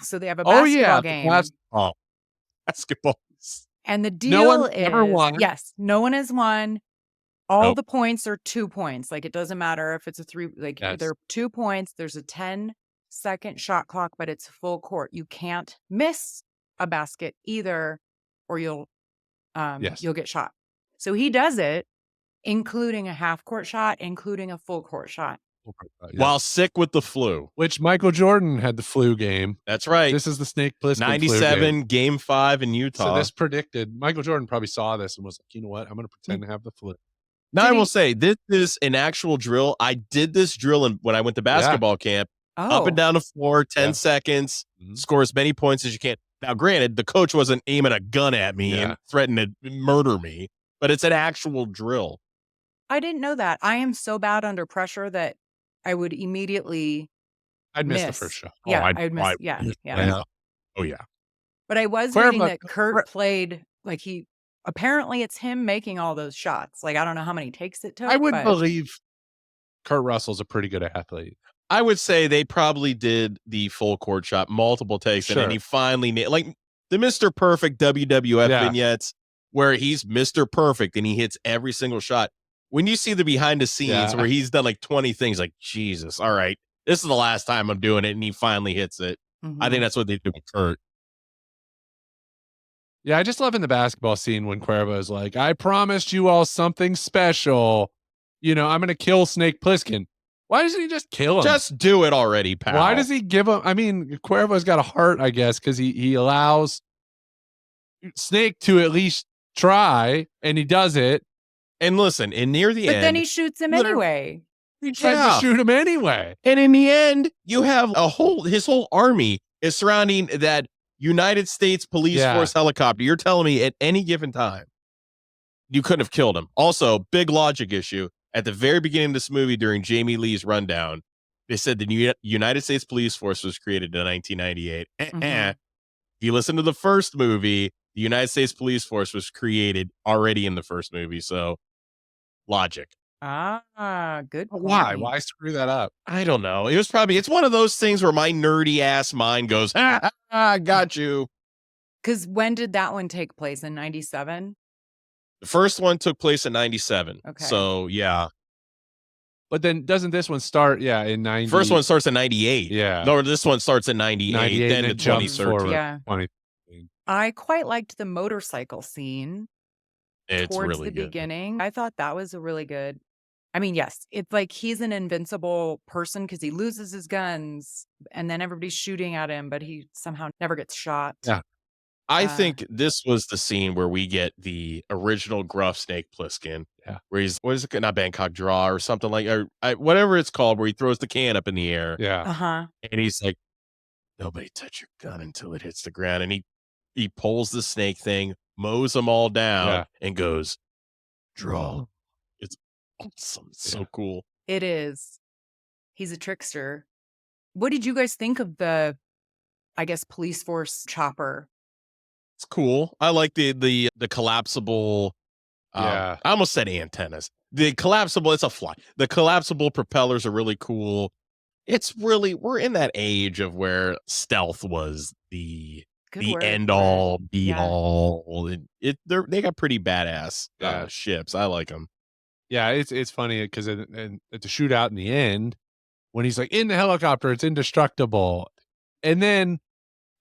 So they have a
Oh
basketball
yeah,
game.
Basketball.
And the deal
No one
is,
ever won.
yes, no one has won. All
Nope.
the points are 2 points. Like it doesn't matter if it's a 3, like
Yes.
they're 2 points. There's a 10-second shot clock, but it's full court. You can't miss a basket either, or you'll
Yes.
get shot. So he does it, including a half court shot, including a full court shot.
Yeah.
While sick with the flu.
Which Michael Jordan had the flu game.
That's right.
This is the Snake Plissken flu
97,
game.
game 5 in Utah.
So this predicted Michael Jordan probably saw this and was like, you know what? I'm going to pretend to have the flu.
Now,
Did
I will
he-
say, this is an actual drill. I did this drill when I went to basketball camp.
Oh,
Up and down the floor, 10
Yeah.
seconds,
Mhm.
score as many points as you can. Now, granted, the coach wasn't aiming a gun at me
Yeah.
and threatening to murder me, but it's an actual drill.
I didn't know that. I am so bad under pressure that I would immediately
I'd miss the
miss.
first shot.
Yeah,
I'd-
I'd miss.
I-
Yeah.
Yeah.
Oh, yeah.
But I was
Cuervo-
reading that Kurt played like apparently it's him making all those shots. Like I don't know how many takes it took.
I would
but
believe Kurt Russell's a pretty good athlete.
I would say they probably did the full court shot multiple takes, and then
Sure.
he finally like the Mr. Perfect WWF
Yeah.
vignettes where he's Mr. Perfect and he hits every single shot. When you see the behind the scenes
Yeah.
where he's done like 20 things, like Jesus, all right, this is the last time I'm doing it, and he finally hits it. I think that's what they do with Kurt.
Yeah, I just love in the basketball scene when Cuervo's like, I promised you all something special. You know, I'm going to kill Snake Plissken. Why doesn't he just kill him?
Just do it already, pal.
Why does he give him? I mean, Cuervo's got a heart, I guess, because he allows Snake to at least try, and he does it.
And listen, and near the
but
end,
then he shoots him
literally-
anyway.
He tries to shoot him anyway.
And in the end, you have his whole army is surrounding that United States Police
Yeah.
Force helicopter. You're telling me at any given time, you couldn't have killed him. Also, big logic issue. At the very beginning of this movie, during Jamie Lee's rundown, they said the United States Police Force was created in 1998.
Mhm.
If you listen to the first movie, the United States Police Force was created already in the first movie. So, logic.
Good point.
Why screw that up?
I don't know. It's one of those things where my nerdy ass mind goes, I got you.
Because when did that one take place? In 97?
The first one took place in 97.
Okay.
So, yeah.
But then doesn't this one start? Yeah, in 90.
First one starts in 98.
Yeah.
No, this one starts in 98,
98,
then
and
to
it jumps
2013.
forward.
Yeah.
20.
I quite liked the motorcycle scene
It's
towards
really
the
good.
beginning. I thought that was a really good. I mean, yes, it's like he's an invincible person because he loses his guns and then everybody's shooting at him, but he somehow never gets shot.
Yeah.
I
Uh,
think this was the scene where we get the original gruff Snake Plissken.
Yeah.
Where he's, what is it? Not Bangkok Draw or something like, whatever it's called, where he throws the can up in the air.
Yeah.
Uh-huh.
And he's like, nobody touch your gun until it hits the ground. And he pulls the snake thing, mows them all down,
Yeah.
and goes, draw. It's awesome. It's so cool.
It is. He's a trickster. What did you guys think of the, I guess, police force chopper?
It's cool. I like the collapsible.
Yeah.
I almost said antennas. The collapsible. It's a fly. The collapsible propellers are really cool. It's really, we're in that age of where stealth was the
Good word.
end all be
Yeah.
all. They got pretty badass
Yeah.
ships. I like them.
Yeah, it's funny because at the shootout in the end, when he's like in the helicopter, it's indestructible, and then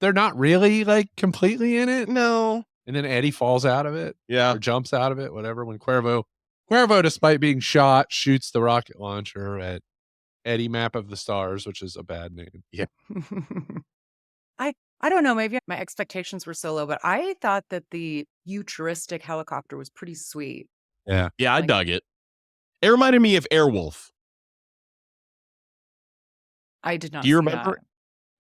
they're not really like completely in it.
No.
And then Eddie falls out of it
Yeah.
or jumps out of it, whatever. When Cuervo Cuervo, despite being shot, shoots the rocket launcher at Eddie Map of the Stars, which is a bad name.
Yeah.
I don't know, maybe my expectations were so low, but I thought that the futuristic helicopter was pretty sweet.
Yeah.
Yeah, I
Like-
dug it. It reminded me of Airwolf.
I did not
Do you
see
remember?
that.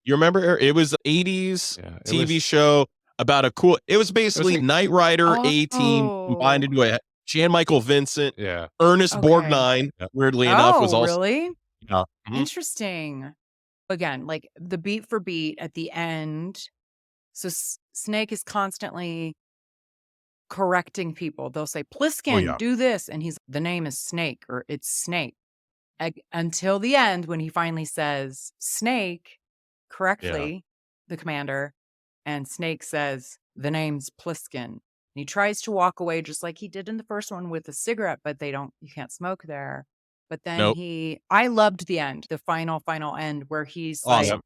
You remember? It was an 80s
Yeah, it
TV
was-
show about a cool. It was basically
like-
Knight Rider,
Oh.
A-Team combined into a Jan Michael Vincent,
Yeah.
Ernest
Okay.
Borgnine.
Yep.
Weirdly enough, was also
really?
Yeah. Mhm.
Interesting. Again, like the beat for beat at the end. So Snake is constantly correcting people. They'll say, Pliskin,
yeah.
do this. And the name is Snake or it's Snake. Until the end when he finally says Snake correctly, the commander, and Snake says, the name's Pliskin. And he tries to walk away just like he did in the first one with a cigarette, but you can't smoke there. But then
Nope.
I loved the end, the final end where he's
Awesome.
like,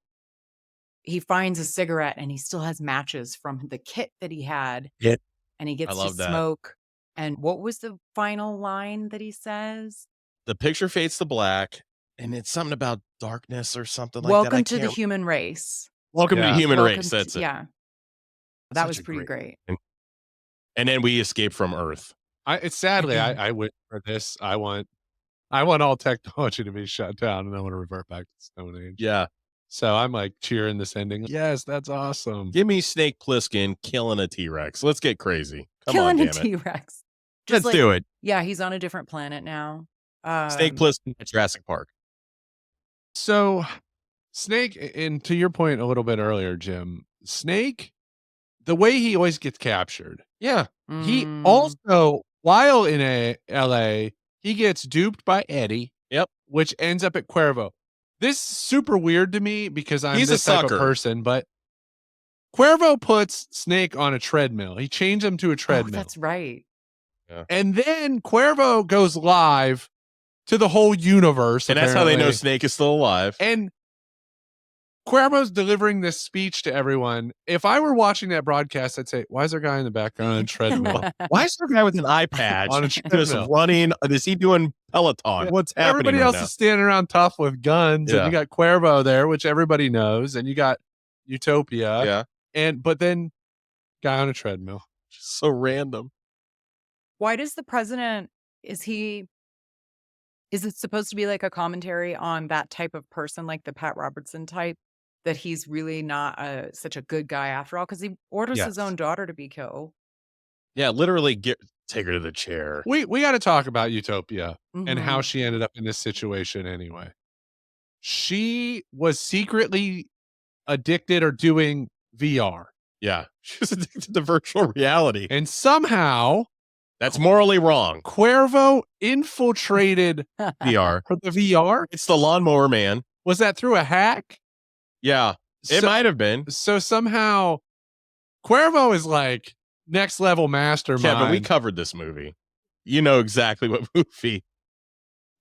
he finds a cigarette and he still has matches from the kit that he had.
Yeah.
And he gets
I
to
love that.
smoke. And what was the final line that he says?
The picture fades to black, and it's something about darkness or something like that.
Welcome
I
to the
can't-
human race.
Welcome to
Yeah.
the human
Welcome
race.
to-
That's it.
Yeah. That
Such
was
a
pretty great.
And then we escape from Earth.
It's sadly, I went for this. I want all technology to be shut down, and I want to revert back to Stone Age.
Yeah.
So I'm like cheering this ending. Yes, that's awesome.
Give me Snake Plissken killing a T-Rex. Let's get crazy. Come
Killing
on,
a
damn it.
T-Rex.
Let's do it.
Yeah, he's on a different planet now.
Snake Plissken at Jurassic Park.
So, Snake, and to your point a little bit earlier, Jim, Snake, the way he always gets captured,
Yeah.
he
Mm.
also, while in LA, he gets duped by Eddie.
Yep.
Which ends up at Cuervo. This is super weird to me because I'm
He's a
this type of
sucker.
person, but Cuervo puts Snake on a treadmill. He changed him to a
Oh,
treadmill.
that's right.
And then Cuervo goes live to the whole universe.
And that's how they know
apparently.
Snake is still alive.
And Cuervo's delivering this speech to everyone. If I were watching that broadcast, I'd say, why is there a guy in the background on a treadmill?
Why is there a guy with an eye patch
On a
just
treadmill.
running? Is he doing Peloton?
Yeah.
What's happening
Everybody
right
else
now?
is standing around tough with guns,
Yeah.
and you got Cuervo there, which everybody knows, and you got Utopia,
Yeah.
but then guy on a treadmill.
Just so random.
Why does the president, is it supposed to be like a commentary on that type of person, like the Pat Robertson type, that he's really not such a good guy after all? Because he orders his
Yes.
own daughter to be killed.
Yeah, literally take her to the chair.
We got to talk about Utopia and how
Mhm.
she ended up in this situation anyway. She was secretly addicted or doing VR,
Yeah. She's addicted to virtual reality.
and somehow
That's morally wrong.
Cuervo infiltrated
VR.
the VR.
It's the lawnmower man.
Was that through a hack?
Yeah. It
So-
might have been.
So somehow Cuervo is like next level mastermind.
Kevin, we covered this movie. You know exactly what movie.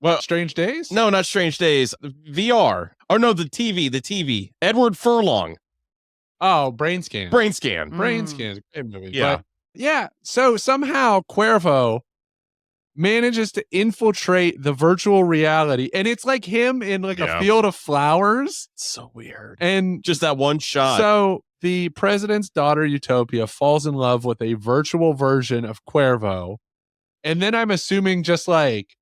Well,
Strange Days?
no, not Strange Days. VR. Oh, no, the TV. Edward Furlong.
Oh, Brain Scan.
Brain Scan.
Brain
Mm.
Scan is a great movie.
Yeah.
But yeah. So somehow Cuervo manages to infiltrate the virtual reality. And it's like him in like
Yeah.
a field of flowers.
It's so weird.
And
Just that one shot.
so the president's daughter, Utopia, falls in love with a virtual version of Cuervo. And then I'm assuming just like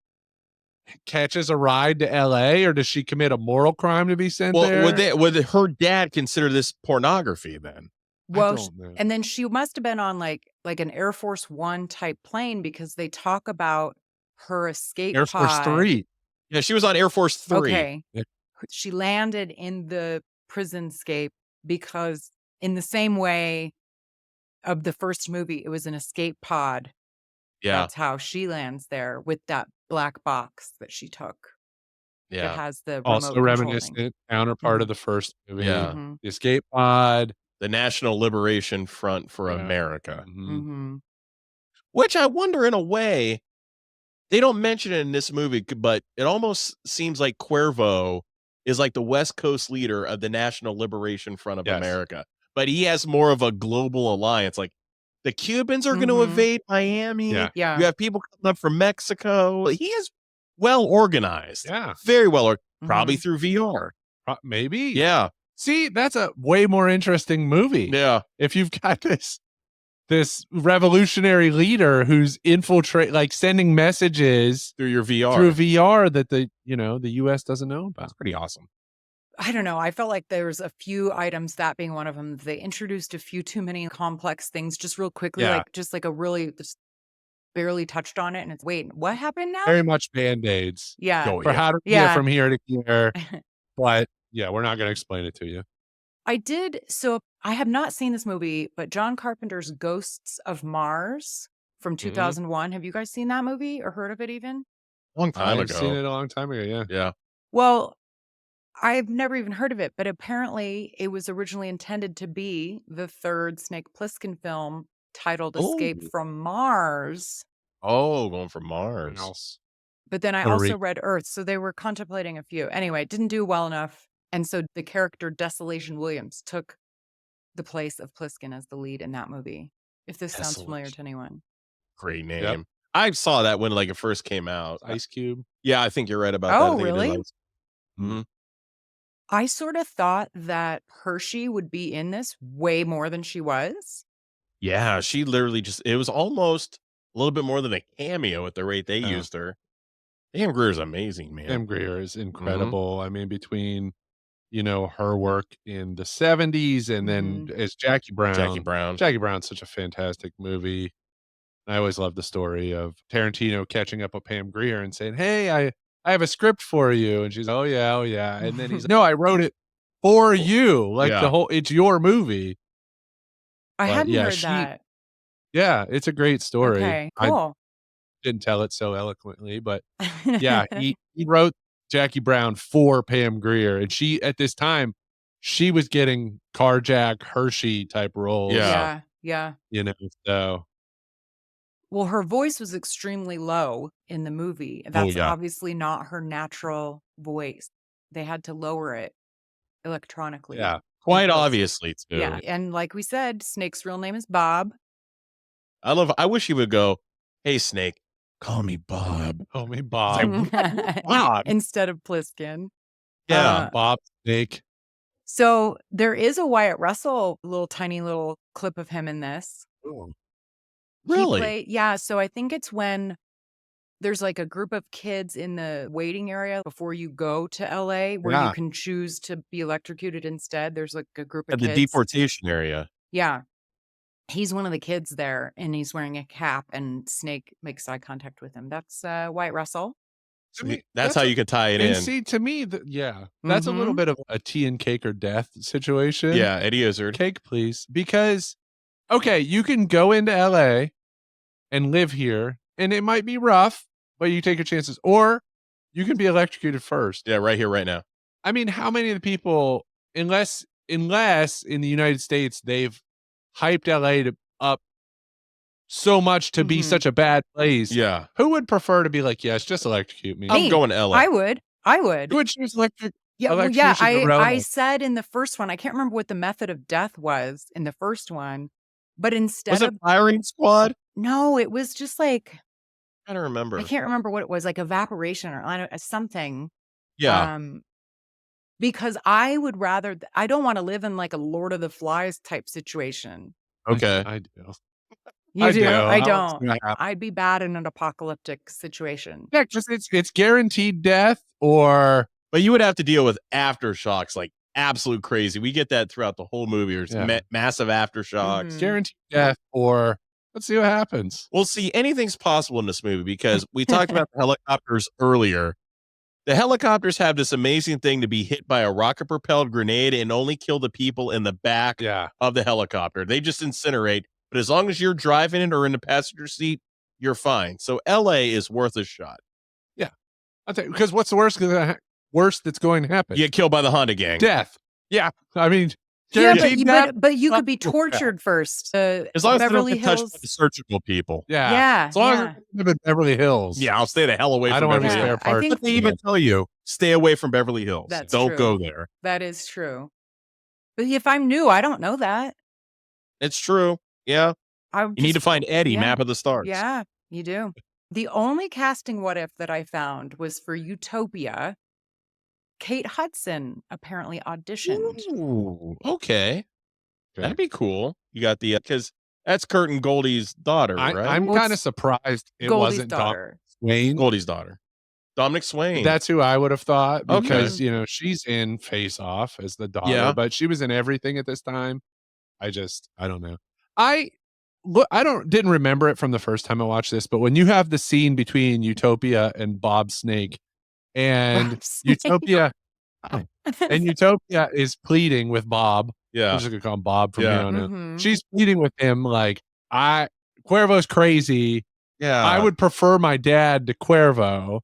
catches a ride to LA, or does she commit a moral crime to be sent there?
Well, would her dad consider this pornography then?
Well,
don't know.
and then she must have been on like an Air Force One type plane because they talk about her escape
Air Force
pod.
3.
Yeah, she was on Air Force 3.
Okay.
Yeah.
She landed in the prison scape because in the same way of the first movie, it was an escape pod.
Yeah.
That's how she lands there with that black box that she took. That
Yeah.
has the
Also
remote control thing.
reminiscent counterpart of the first movie.
Yeah.
Mhm.
The escape pod.
The National Liberation Front for
Yeah.
America.
Mhm.
Mhm.
Which I wonder, in a way, they don't mention it in this movie, but it almost seems like Cuervo is like the West Coast leader of the National Liberation Front of
Yes.
America. But he has more of a global alliance. Like, The Cubans are going to
Mhm.
invade Miami.
Yeah.
Yeah.
You have people coming up from Mexico. He is well organized.
Yeah.
Very well organized.
Mm-hmm.
Probably through VR.
Maybe.
Yeah.
See, that's a way more interesting movie.
Yeah.
If you've got this revolutionary leader who's sending messages
Through your VR.
through VR that the US doesn't know about.
That's pretty awesome.
I don't know. I felt like there was a few items, that being one of them. They introduced a few too many complex things just real quickly,
Yeah.
just barely touched on it. And it's, wait, what happened now?
Very much Band-Aids
Yeah.
for how to
Yeah.
get from here to here. But yeah, we're not going to explain it to you.
So I have not seen this movie, but John Carpenter's Ghosts of Mars from 2001. Have you guys seen that movie or heard of it even?
Long time
I've
ago.
seen it a long time ago, yeah.
Yeah.
Well, I've never even heard of it, but apparently it was originally intended to be the third Snake Plissken film titled Escape
Oh.
from Mars.
Oh, going from Mars.
Else.
But then I
Puerto
also
Rico.
read Earth, so they were contemplating a few. Anyway, it didn't do well enough. And so the character Desolation Williams took the place of Pliskin as the lead in that movie. If this sounds familiar to anyone.
Great name.
Yep.
I saw that when it first came out.
Ice Cube.
Yeah, I think you're right about that.
Oh,
I think it is
really?
Ice- Mhm.
I sort of thought that Hershey would be in this way more than she was.
Yeah, she literally it was almost a little bit more than a cameo at the rate they
Yeah.
used her. Pam Grier's amazing, man.
Pam Grier is incredible. I mean, between her work in the 70s and then as Jackie Brown.
Jackie Brown.
Jackie Brown's such a fantastic movie. I always love the story of Tarantino catching up with Pam Grier and saying, "Hey, I have a script for you." And she's, "Oh yeah." And then he's, "No, I wrote it for you. Like
Yeah.
it's your movie."
I
But
hadn't
yeah,
heard
she-
that.
Yeah, it's a great story.
Okay,
I
cool.
didn't tell it so eloquently, but yeah, he wrote Jackie Brown for Pam Grier. And she, at this time, she was getting Carjack, Hershey type roles.
Yeah.
Yeah.
So
Well, her voice was extremely low in the movie. That's
yeah.
obviously not her natural voice. They had to lower it electronically.
yeah.
Quite
Because-
obviously, too.
Yeah. And like we said, Snake's real name is Bob.
I wish he would go, "Hey, Snake, call me Bob."
Oh, me Bob.
Bob.
Instead of Pliskin.
Yeah.
Bob Snake.
So there is a Wyatt Russell tiny little clip of him in this.
Really?
So I think it's when there's a group of kids in the waiting area before you go to LA where
Yeah.
you can choose to be electrocuted instead. There's a group of
At the
kids.
deportation area.
Yeah. He's one of the kids there and he's wearing a cap and Snake makes eye contact with him. That's Wyatt Russell.
To me,
That's how you could tie it
And
in.
see, to me, that's a little bit of a tea and cake or death situation.
Yeah, Eddie Izzard.
Cake, please. Because, okay, you can go into LA and live here, and it might be rough, but you take your chances. Or you can be electrocuted first.
Yeah, right here, right now.
I mean, how many of the people, unless in the United States, they've hyped LA up so much to be such a bad place.
Yeah.
Who would prefer to be like, yes, just electrocute me?
I'm going to LA.
I would.
Who would choose
Yeah,
electrocution to
I
Rona?
said in the first one, I can't remember what the method of death was in the first one, but instead
Was it
of
firing squad?
no, it was just
I don't remember.
I can't remember what it was, like evaporation or I don't, something.
Yeah.
Because I would rather I don't want to live in like a Lord of the Flies type situation.
Okay.
I do.
You
I
do?
do.
I
How else
don't.
do I have-
I'd be bad in an apocalyptic situation.
Yeah, because it's guaranteed death or
But you would have to deal with aftershocks, like absolute crazy. We get that throughout the whole movie. There's
Yeah.
massive aftershocks.
Mhm.
guaranteed death or let's see what happens.
Well, see, anything's possible in this movie because we talked about the helicopters earlier. The helicopters have this amazing thing to be hit by a rocket-propelled grenade and only kill the people in the back
Yeah.
of the helicopter. They just incinerate. But as long as you're driving it or in the passenger seat, you're fine. So LA is worth a shot.
I'll tell you, because what's the worst that's going to happen?
You get killed by the Honda gang.
Death. Yeah. I mean,
Yeah,
guaranteed death.
but you could be
Fuck
tortured first.
As long as
Beverly
they don't get touched
Hills.
by the surgical people.
Yeah.
Yeah,
As long
yeah.
as they live in Beverly Hills.
Yeah, I'll stay the hell away
I
from
don't want to be
Beverly
spare
Hills.
I
parts.
think-
But they even tell you, stay away from Beverly Hills.
That's
Don't
true.
go there.
That is true. But if I'm new, I don't know that.
It's true. Yeah.
I'm
You need to
just
find Eddie,
yeah.
Map of the Stars.
Yeah, you do. The only casting what if that I found was for Utopia. Kate Hudson apparently auditioned.
Ooh, okay.
Okay.
That'd be cool. You got the because that's Kurt and Goldie's daughter, right?
I'm
Well,
kind of
it's
surprised it
Goldie's
wasn't Dominic
daughter.
Swain.
Goldie's daughter, Dominic Swain.
That's who I would have thought
Okay.
because you know she's in Face Off as the daughter,
Yeah.
but she was in everything at this time. I don't know. I didn't remember it from the first time I watched this, but when you have the scene between Utopia and Bob Snake, and
Bob Snake.
Utopia and Utopia is pleading with Bob. I'm
yeah,
just gonna call him Bob from
Yeah.
here on out.
Mhm.
She's pleading with him like, Cuervo's crazy.
yeah.
I would prefer my dad to Cuervo.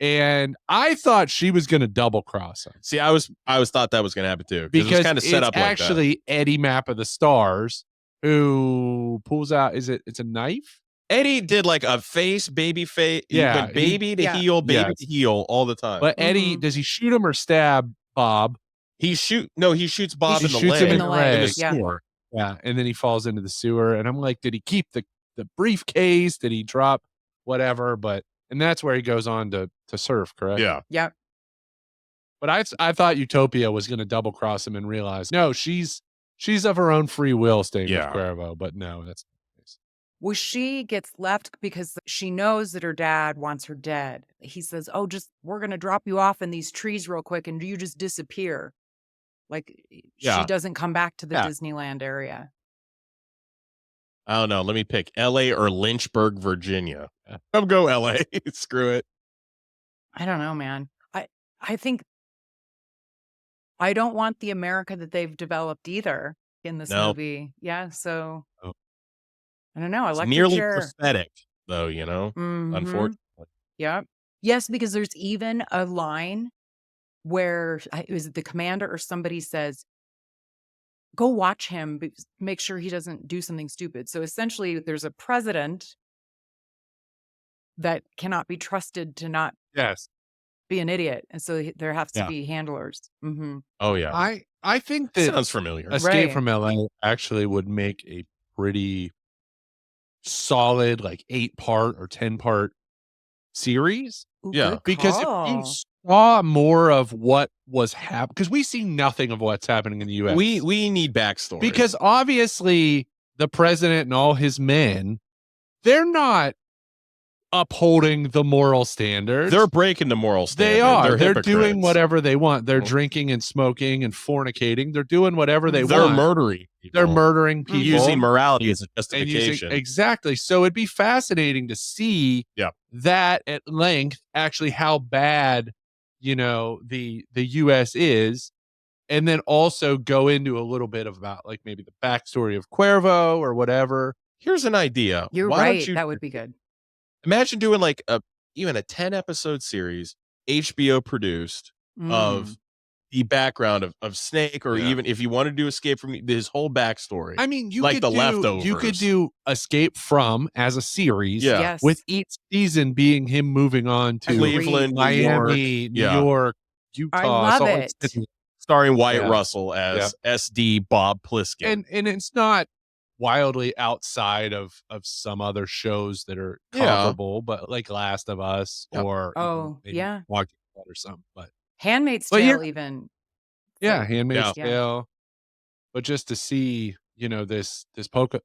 And I thought she was going to double cross him
See, I was thought that was going to happen too
because
it was kind of set
it's
up like that.
actually Eddie Map of the Stars who pulls out. It's a knife?
Eddie did like a face, baby face.
Yeah,
He went baby to
yeah.
heel, baby
Yes.
to heel all the time.
But Eddie,
Mhm.
does he shoot him or stab Bob?
he shoots Bob
He
in the
shoots
leg.
him in
In
the
the
leg.
leg, yeah.
sewer. Yeah, and then he falls into the sewer. And I'm like, did he keep the briefcase? Did he drop whatever? And that's where he goes on to surf, correct?
Yeah.
Yep.
But I thought Utopia was going to double cross him and realize, no, she's of her own free will staying
Yeah.
with Cuervo. But no, that's not the case.
Well, she gets left because she knows that her dad wants her dead. He says, "Oh, we're going to drop you off in these trees real quick and you just disappear." Like
Yeah.
she doesn't come back to the
Yeah.
Disneyland area.
I don't know. Let me pick L.A. or Lynchburg, Virginia. Come go L.A. Screw it.
I don't know, man. I think I don't want the America that they've developed either in this
No.
movie. Yeah, so
Oh.
I don't know. I
It's
like
nearly
your chair.
prophetic, though.
Mhm.
Unfortunately.
Yep. Yes, because there's even a line where is it the commander or somebody says, "Go watch him, make sure he doesn't do something stupid." So essentially, there's a president that cannot be trusted to not
Yes.
be an idiot, and so there has to
Yeah.
be handlers. Hmm.
Oh yeah.
I think that
Sounds familiar.
Escape
Right.
from LA actually would make a pretty solid, like 8-part or 10-part series.
Ooh,
Yeah.
good
Because if you
call.
saw more of what was happening, because we see nothing of what's happening in the US.
We need backstory
Because obviously the president and all his men, they're not upholding the moral standards.
they're breaking the moral standard.
They are. They're doing
hypocrites.
whatever they want. They're
Mm.
drinking and smoking and fornicating. They're doing whatever they
They're
want.
murdering.
They're
people.
murdering people.
using morality as a
and using
justification.
exactly. So it'd be fascinating to see
Yeah.
that at length, actually how bad, the US is, and then also go into a little bit about like maybe the backstory of Cuervo or whatever.
Here's an idea.
You're
Why don't
right.
you
That would be good.
imagine doing like even a 10 episode series, HBO produced, of the background of Snake, or
Yeah.
even if you want to do Escape from his whole backstory.
I mean, you
Like
could
The
do,
Leftovers.
You could do Escape From as a series,
Yeah.
Yes.
with each season being him moving on to
Cleveland, New York,
Miami, New
Yeah.
York, Utah,
I love
Salt Lake
it.
City.
starring Wyatt
Yeah.
Russell as SD Bob Pliskin.
and it's not wildly outside of some other shows that are
Yeah.
comparable, but like Last of Us
Yep.
or
Oh,
maybe
yeah.
Walking Dead or something. But
Handmaid's
But
Tale, even.
yeah,
Like,
Handmaid's
Yeah.
Tale. But just to see, this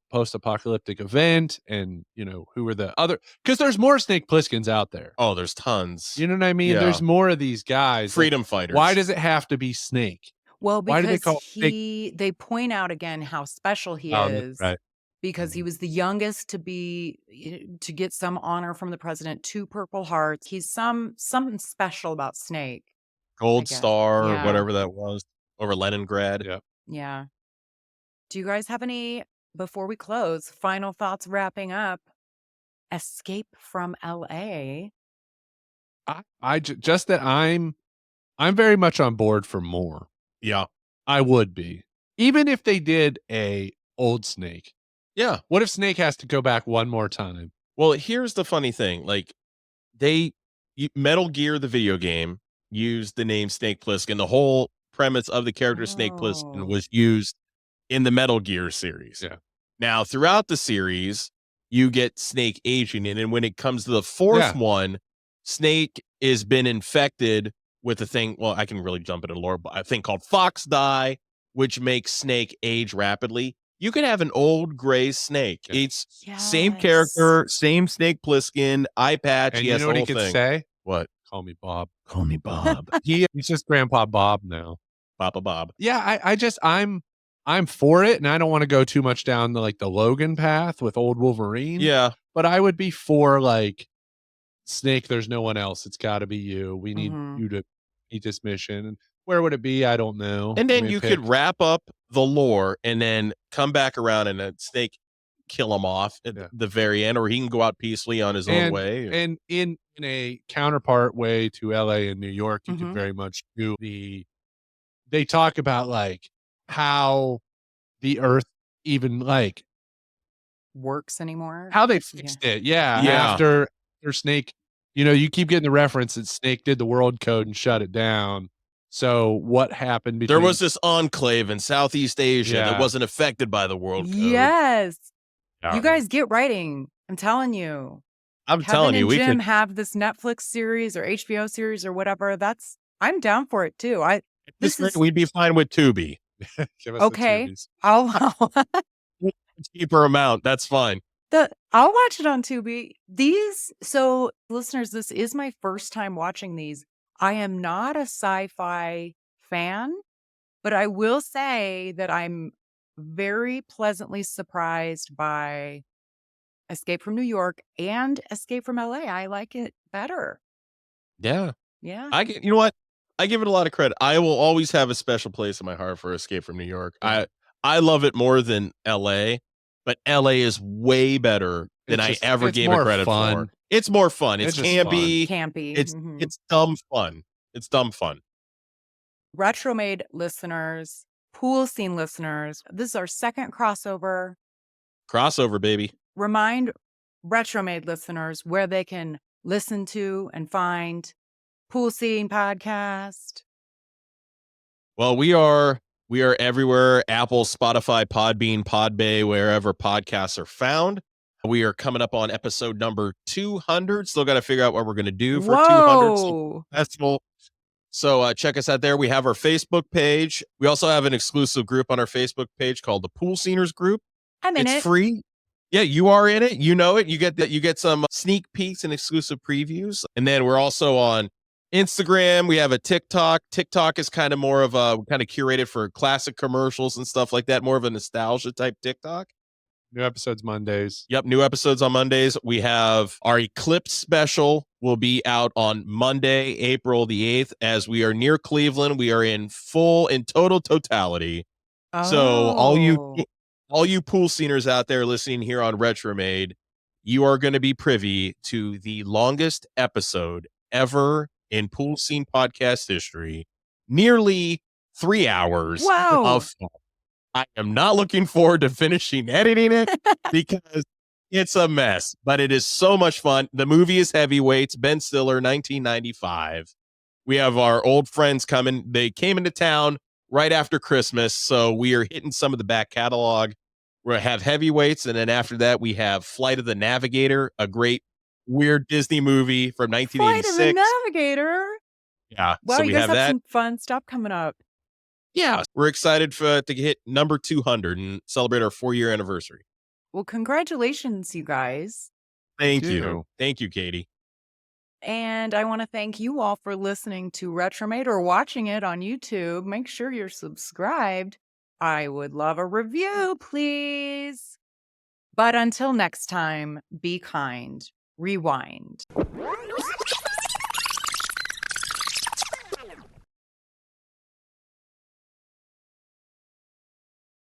post-apocalyptic event, and who are the other, because there's more Snake Plissken's out there.
Oh, there's tons.
You know what I mean?
Yeah.
There's more of these guys. Like,
Freedom fighters.
why does it have to be Snake?
Well,
Why do they
because
call it
they point out again how special he
Oh,
is.
right.
Because he was the youngest to get some honor from the president, 2 Purple Hearts. He's something special about Snake.
Gold
guess.
Star,
Yeah.
or whatever that was, over Leningrad.
Yeah.
Yeah. Do you guys have any, before we close, final thoughts wrapping up? Escape from LA.
Just that I'm very much on board for more.
Yeah.
I would be. Even if they did a old Snake.
Yeah.
What if Snake has to go back one more time?
Well, here's the funny thing. Like, Metal Gear, the video game, used the name Snake Plissken. The whole premise of the character Snake Plissken
Oh.
was used in the Metal Gear series.
Yeah.
Now, throughout the series, you get Snake aging in, and when it comes to the fourth one, Snake has been infected with a thing. Well, I can really jump into lore, but a thing called Fox Dye, which makes Snake age rapidly. You could have an old gray Snake. It's same character, same Snake Plissken, eye patch.
And
he
you
has
know
the
what he
whole
could
thing.
say?
What?
Call me Bob.
Call me Bob.
He's just Grandpa Bob now.
Papa Bob.
Yeah, I'm for it, and I don't want to go too much down the Logan path with old Wolverine.
Yeah.
But I would be for Snake, there's no one else. It's got to be you. We need you to meet this mission. And where would it be? I don't know.
And then you could wrap up the lore and then come back around and Snake kill him off at the very end, or he can go out peacefully on his own way.
And in a counterpart way to LA and New York, you could very much do they talk about how the Earth even
works anymore.
How they fixed it. Yeah. After Snake, you keep getting the reference that Snake did the world code and shut it down. So what happened between...
There was this enclave in Southeast Asia that wasn't affected by the world code.
Yes. You guys get writing. I'm telling you.
Telling you,
we Jim have this Netflix series or HBO series or whatever. I'm down for it too.
We'd be fine with Tubi.
Give us
okay. I'll
cheaper amount. That's fine.
I'll watch it on Tubi. So listeners, this is my first time watching these. I am not a sci-fi fan, but I will say that I'm very pleasantly surprised by Escape from New York and Escape from LA. I like it better.
Yeah.
Yeah.
You know what? I give it a lot of credit. I will always have a special place in my heart for Escape from New York. I love it more than LA, but LA is way better than I ever gave it credit for. It's more fun. It's campy.
Campy.
It's dumb fun. It's dumb fun.
Retromade listeners, Pool Scene listeners, this is our second crossover.
Crossover, baby.
Remind Retromade listeners where they can listen to and find Pool Scene podcast.
Well, we are everywhere. Apple, Spotify, Podbean, Podbay, wherever podcasts are found. We are coming up on episode number 200. Still got to figure out what we're going to do for 200 festival. So check us out there. We have our Facebook page. We also have an exclusive group on our Facebook page called the Pool Sceners Group.
I'm in it.
It's free. Yeah, you are in it. You know it. You get some sneak peeks and exclusive previews. And then we're also on Instagram. We have a TikTok. TikTok is kind of more of a curated for classic commercials and stuff like that. More of a nostalgia type TikTok.
New episodes Mondays.
Yep, new episodes on Mondays. We have our Eclipse special will be out on Monday, April the 8th. As we are near Cleveland, we are in total totality.
Oh.
So all you pool sceners out there listening here on Retromade, you are going to be privy to the longest episode ever in Pool Scene podcast history. Nearly 3 hours of fun. I am not looking forward to finishing editing it because it's a mess, but it is so much fun. The movie is Heavyweights, Ben Stiller, 1995. We have our old friends coming. They came into town right after Christmas, so we are hitting some of the back catalog. We'll have Heavyweights, and then after that, we have Flight of the Navigator, a great, weird Disney movie from 1986.
Flight of the Navigator?
Yeah.
Wow,
so
you
we
guys
have
have some fun stuff coming up.
Yeah, we're excited to hit number 200 and celebrate our 4-year anniversary.
Well, congratulations, you guys.
Thank you. Thank you, Katie.
And I want to thank you all for listening to Retromade or watching it on YouTube. Make sure you're subscribed. I would love a review, please. But until next time, be kind. Rewind.